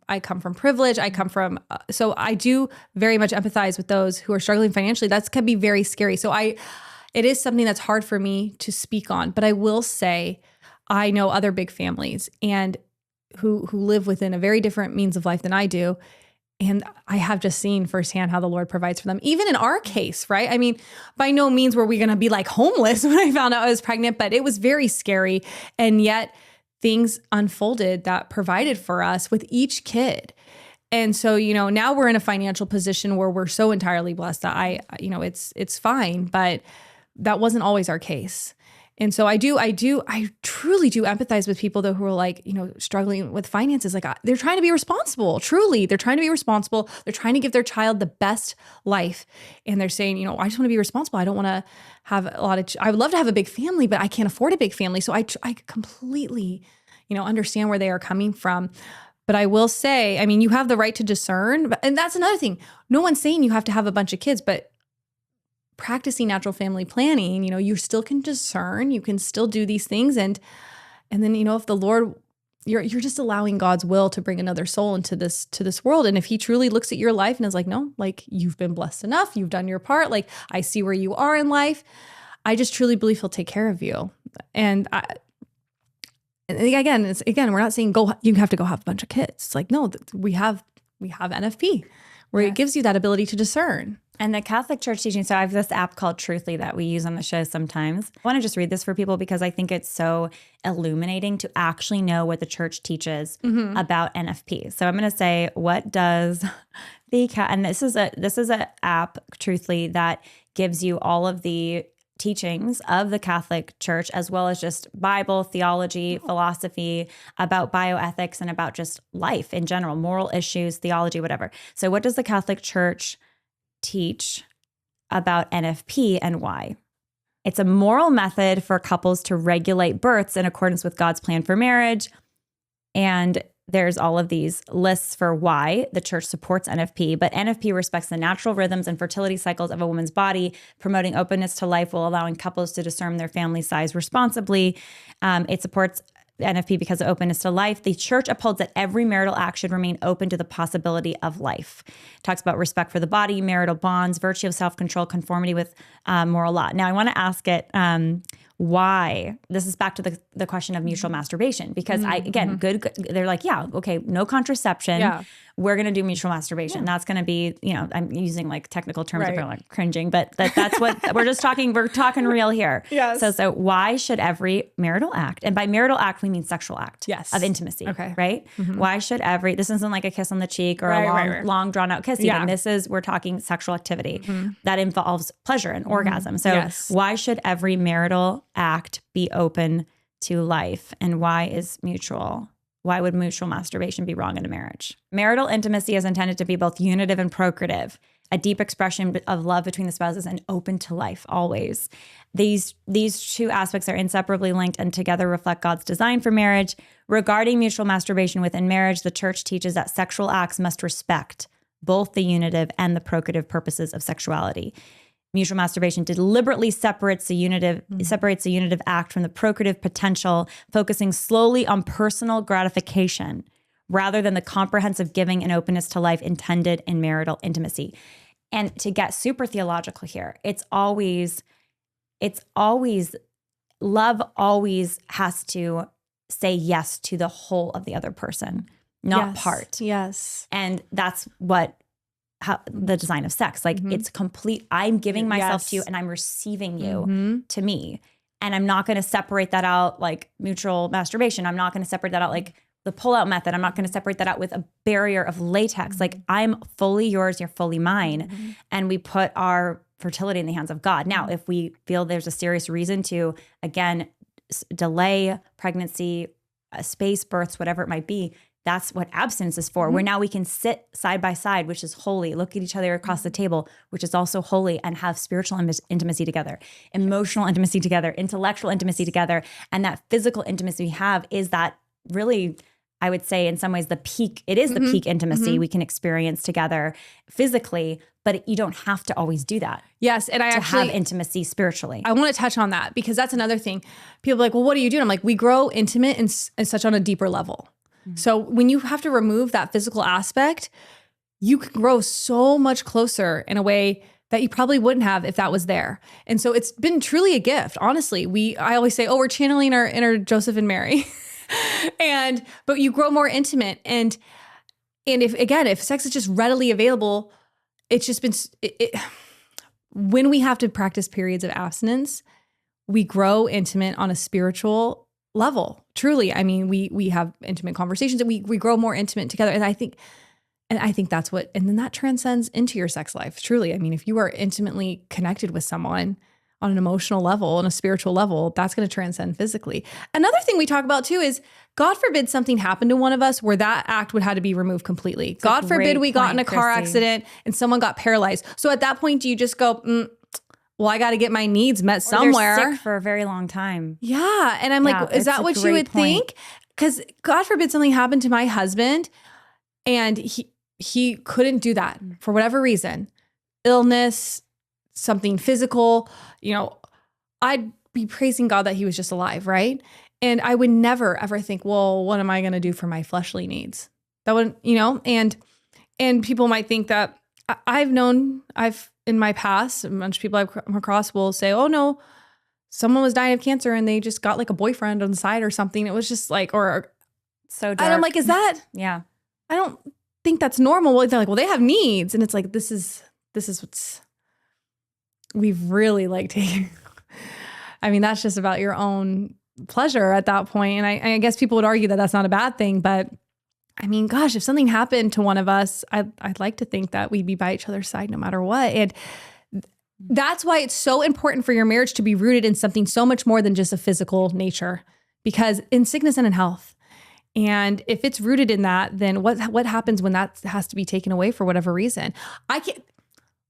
privilege. I come from, so I do very much empathize with those who are struggling financially. That can be very scary. So it is something that's hard for me to speak on. But I will say, I know other big families and who live within a very different means of life than I do. And I have just seen firsthand how the Lord provides for them, even in our case, right? I mean, by no means were we going to be like homeless when I found out I was pregnant, but it was very scary. And yet things unfolded that provided for us with each kid. And so, now we're in a financial position where we're so entirely blessed that it's fine, but that wasn't always our case. And so I truly do empathize with people though who are like, struggling with finances. Like they're trying to be responsible. Truly, they're trying to be responsible. They're trying to give their child the best life. And they're saying, I just want to be responsible. I don't want to have I would love to have a big family, but I can't afford a big family. So I completely, understand where they are coming from. But I will say, you have the right to discern. And that's another thing. No one's saying you have to have a bunch of kids, but practicing natural family planning, you still can discern, you can still do these things. And then, if the Lord, you're just allowing God's will to bring another soul into this world. And if he truly looks at your life and is like, no, like you've been blessed enough, you've done your part. Like I see where you are in life. I just truly believe he'll take care of you. And again, we're not saying you have to go have a bunch of kids. It's like, no, we have NFP where it gives you that ability to discern. And the Catholic Church teaching, so I have this app called Truthly that we use on the show sometimes. I want to just read this for people because I think it's so illuminating to actually know what the church teaches about NFP. So I'm going to say, what does and this is a app, Truthly, that gives you all of the teachings of the Catholic Church, as well as just Bible, theology, philosophy, about bioethics, and about just life in general, moral issues, theology, whatever. So what does the Catholic Church teach about NFP and why? It's a moral method for couples to regulate births in accordance with God's plan for marriage. And there's all of these lists for why the church supports NFP, but NFP respects the natural rhythms and fertility cycles of a woman's body, promoting openness to life while allowing couples to discern their family size responsibly. It supports NFP because of openness to life. The church upholds that every marital act should remain open to the possibility of life. It talks about respect for the body, marital bonds, virtue of self-control, conformity with moral law. Now, I want to ask it, why? This is back to the question of mutual masturbation, because good. They're like, yeah, okay, no contraception. Yeah. We're going to do mutual masturbation. Yeah. That's going to be, I'm using like technical terms that are like cringing, but that's what we're talking real here. Yes. So why should every marital act, and by marital act, we mean sexual act of intimacy, right? Mm-hmm. Why should this isn't like a kiss on the cheek or a long drawn out kiss. Even. We're talking sexual activity that involves pleasure and orgasm. So why should every marital act be open to life, and why would mutual masturbation be wrong in a marriage? Marital intimacy is intended to be both unitive and procreative, a deep expression of love between the spouses and open to life always. These two aspects are inseparably linked and together reflect God's design for marriage. Regarding mutual masturbation within marriage, the church teaches that sexual acts must respect both the unitive and the procreative purposes of sexuality. Mutual masturbation deliberately separates the unitive act from the procreative potential, focusing slowly on personal gratification rather than the comprehensive giving and openness to life intended in marital intimacy. And to get super theological here, it's always love always has to say yes to the whole of the other person, not part. Yes. And that's how the design of sex, like it's complete. I'm giving myself to you and I'm receiving you to me. And I'm not going to separate that out like mutual masturbation. I'm not going to separate that out like the pull-out method. I'm not going to separate that out with a barrier of latex. Like I'm fully yours, you're fully mine. And we put our fertility in the hands of God. Now, if we feel there's a serious reason to, again, delay pregnancy, space births, whatever it might be, that's what abstinence is for, where now we can sit side by side, which is holy, look at each other across the table, which is also holy, and have spiritual intimacy together, emotional intimacy together, intellectual intimacy together. And that physical intimacy we have is that really I would say in some ways the peak intimacy we can experience together physically, but you don't have to always do that. Yes. And I to actually have intimacy spiritually. I want to touch on that because that's another thing. People are like, well, what do you do? And I'm like, we grow intimate and such on a deeper level. So when you have to remove that physical aspect, you can grow so much closer in a way that you probably wouldn't have if that was there. And so it's been truly a gift. Honestly, I always say, oh, we're channeling our inner Joseph and Mary. But you grow more intimate. And if sex is just readily available, it's just been, when we have to practice periods of abstinence, we grow intimate on a spiritual level. Truly. I mean, we have intimate conversations and we grow more intimate together. And I think that's what, and then that transcends into your sex life. Truly. I mean, if you are intimately connected with someone on an emotional level, on a spiritual level, that's going to transcend physically. Another thing we talk about too is, God forbid something happened to one of us where that act would have to be removed completely. That's God forbid we got in a car Chrissy. accident and someone got paralyzed. So at that point, do you just go, well, I got to get my needs met somewhere. They're sick for a very long time. Yeah. And I'm like, is that what you would think? Because God forbid something happened to my husband and he couldn't do that for whatever reason, illness, something physical, I'd be praising God that he was just alive. Right. And I would never ever think, well, what am I going to do for my fleshly needs? That wouldn't, and people might think that in my past, a bunch of people I've come across will say, oh no, someone was dying of cancer and they just got like a boyfriend on the side or something. It was just like, or so dark. And I'm like, is that, yeah, I don't think that's normal. Well, they're like, well, they have needs. And it's like, this is what's, we've really like taken, I mean, that's just about your own pleasure at that point. And I guess people would argue that that's not a bad thing, but I mean, gosh, if something happened to one of us, I'd like to think that we'd be by each other's side no matter what. And that's why it's so important for your marriage to be rooted in something so much more than just a physical nature, because in sickness and in health. And if it's rooted in that, then what happens when that has to be taken away for whatever reason?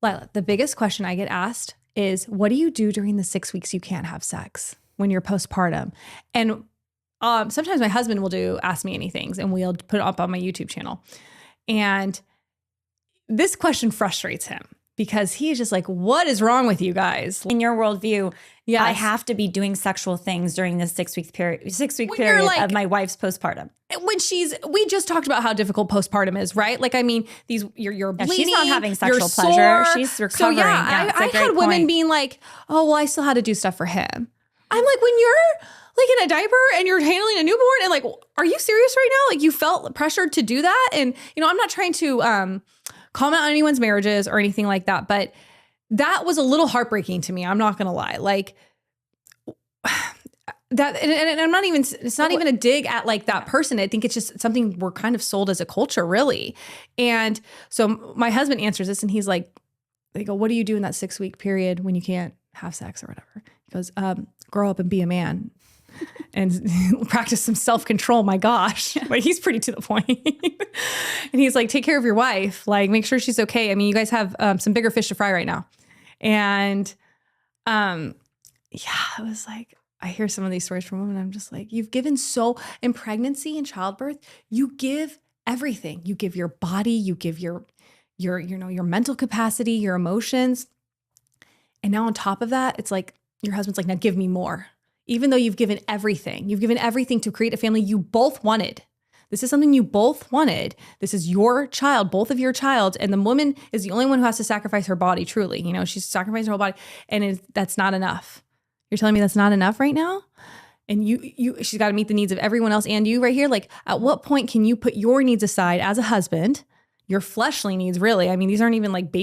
Lila, the biggest question I get asked is, what do you do during the 6 weeks you can't have sex when you're postpartum? And sometimes my husband will ask me anything and we'll put it up on my YouTube channel. And this question frustrates him because he is just like, what is wrong with you guys? In your worldview, yes. I have to be doing sexual things during this 6 week period like, of my wife's postpartum. When we just talked about how difficult postpartum is, right? Like, I mean, you're bleeding. She's not having sexual sore. pleasure. She's recovering. So yeah, I had women being like, oh, well, I still had to do stuff for him. I'm like, when you're like in a diaper and you're handling a newborn and like, are you serious right now? Like you felt pressured to do that. And, I'm not trying to comment on anyone's marriages or anything like that, but that was a little heartbreaking to me. I'm not going to lie. Like that. And I'm not even, it's not even a dig at like that person. I think it's just something we're kind of sold as a culture, really. And so my husband answers this and he's like, they go, what do you do in that 6 week period when you can't have sex or whatever? He goes, grow up and be a man. And practice some self-control. My gosh, like he's pretty to the point. And he's like, take care of your wife, like make sure she's okay. I mean, you guys have some bigger fish to fry right now. And yeah, it was like, I hear some of these stories from women. I'm just like, you've given in pregnancy and childbirth, you give everything. You give your body, you give your mental capacity, your emotions. And now on top of that, it's like, your husband's like, now give me more. Even though you've given everything to create a family you both wanted. This is something you both wanted. This is your child, both of your child. And the woman is the only one who has to sacrifice her body, truly. She's sacrificing her whole body. And that's not enough. You're telling me that's not enough right now? And she's got to meet the needs of everyone else and you right here. Like, at what point can you put your needs aside as a husband, your fleshly needs, really? I mean, these aren't even like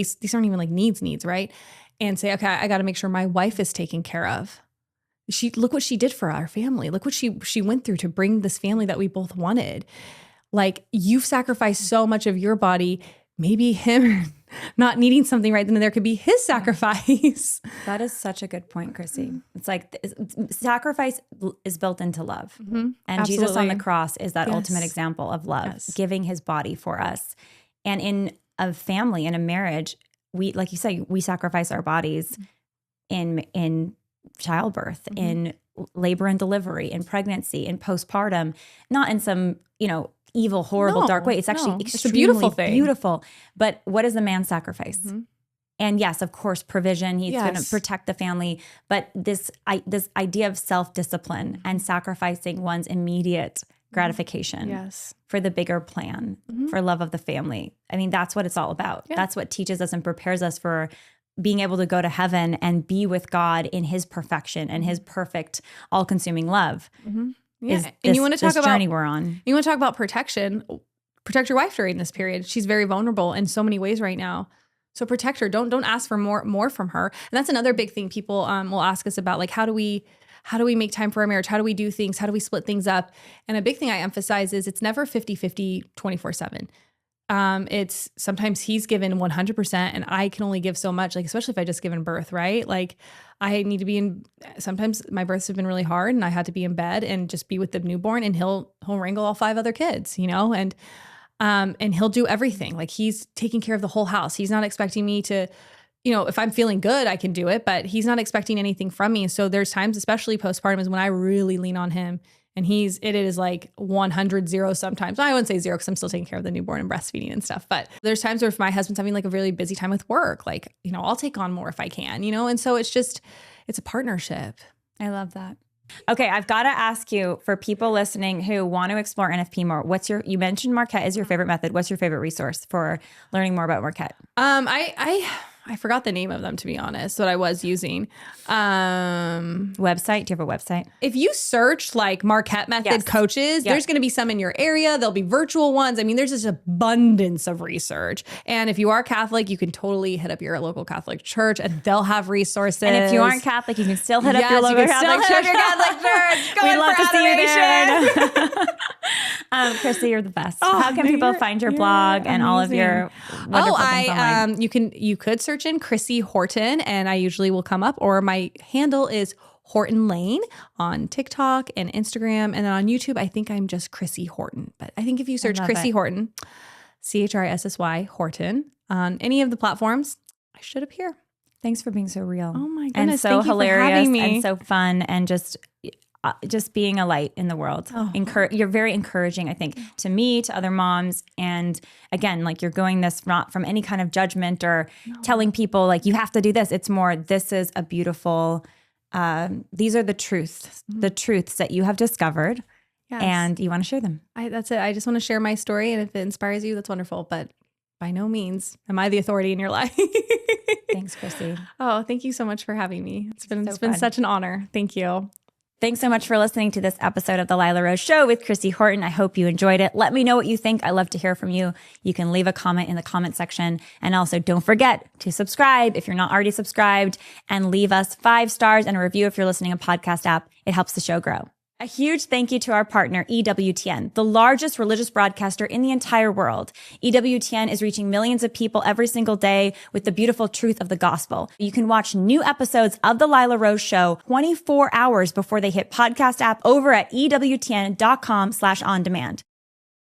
needs, right? And say, okay, I got to make sure my wife is taken care of. Look what she did for our family. Look what she went through to bring this family that we both wanted. Like, you've sacrificed so much of your body, maybe him not needing something right then and there could be his sacrifice. That is such a good point, Chrissy. It's like sacrifice is built into love. Mm-hmm. And Absolutely. Jesus on the cross is that Yes. ultimate example of love, Yes. giving his body for us. And in a family, in a marriage, we, like you say, we sacrifice our bodies in childbirth, in labor and delivery, in pregnancy, in postpartum, not in some, evil, horrible, No, dark way. It's actually no. It's a extremely beautiful thing. beautiful. But what is the man's sacrifice? And yes, of course, provision. He's going to Yes. protect the family. But this idea of self-discipline and sacrificing one's immediate gratification Yes. for the bigger plan, for love of the family. I mean, that's what it's all about. Yeah. That's what teaches us and prepares us for being able to go to heaven and be with God in his perfection and his perfect, all-consuming love. Yeah. Is And this, you want to talk this about journey we're on. You want to talk about protection. Protect your wife during this period. She's very vulnerable in so many ways right now. So protect her. Don't ask for more from her. And that's another big thing people will ask us about, like, how do we make time for our marriage? How do we do things? How do we split things up? And a big thing I emphasize is it's never 50-50 24/7. It's sometimes he's given 100% and I can only give so much, like, especially if I just given birth, right? Like I need to be sometimes my births have been really hard and I had to be in bed and just be with the newborn, and he'll wrangle all 5 other kids, and he'll do everything. Like he's taking care of the whole house. He's not expecting me to, if I'm feeling good, I can do it, but he's not expecting anything from me. So there's times, especially postpartum, is when I really lean on him. And it is like 100, 0 sometimes. I wouldn't say 0 because I'm still taking care of the newborn and breastfeeding and stuff. But there's times where if my husband's having like a really busy time with work, like, I'll take on more if I can, And so it's a partnership. I love that. Okay, I've got to ask you, for people listening who want to explore NFP more, you mentioned Marquette is your favorite method. What's your favorite resource for learning more about Marquette? I forgot the name of them, to be honest, that I was using. Website? Do you have a website? If you search like Marquette Method coaches, there's going to be some in your area. There'll be virtual ones. I mean, there's just abundance of research. And if you are Catholic, you can totally hit up your local Catholic church and they'll have resources. And if you aren't Catholic, you can still hit up your local Catholic church. We'd love to see you there. Chrissy, you're the best. How can people find your blog and all of your wonderful things online? You could search in Chrissy Horton and I usually will come up, or my handle is Horton Lane on TikTok and Instagram. And then on YouTube, I think I'm just Chrissy Horton. But I think if you search Chrissy Horton, CHRISSY Horton on any of the platforms, I should appear. Thanks for being so real. Oh my goodness. And so Thank you hilarious for having me. and so fun and just being a light in the world. You're very encouraging, I think, to me, to other moms. And again, like, you're going this not from any kind of judgment or telling people like you have to do this. It's more, this is a beautiful, these are the truths that you have discovered. Yes. And you want to share them. That's it. I just want to share my story. And if it inspires you, that's wonderful. But by no means am I the authority in your life. Thanks, Chrissy. Oh, thank you so much for having me. It's been fun. such an honor. Thank you. Thanks so much for listening to this episode of The Lila Rose Show with Chrissy Horton. I hope you enjoyed it. Let me know what you think. I love to hear from you. You can leave a comment in the comment section. And also, don't forget to subscribe if you're not already subscribed, and leave us 5 stars and a review if you're listening on a podcast app. It helps the show grow. A huge thank you to our partner, EWTN, the largest religious broadcaster in the entire world. EWTN is reaching millions of people every single day with the beautiful truth of the gospel. You can watch new episodes of The Lila Rose Show 24 hours before they hit podcast app over at EWTN.com/on-demand.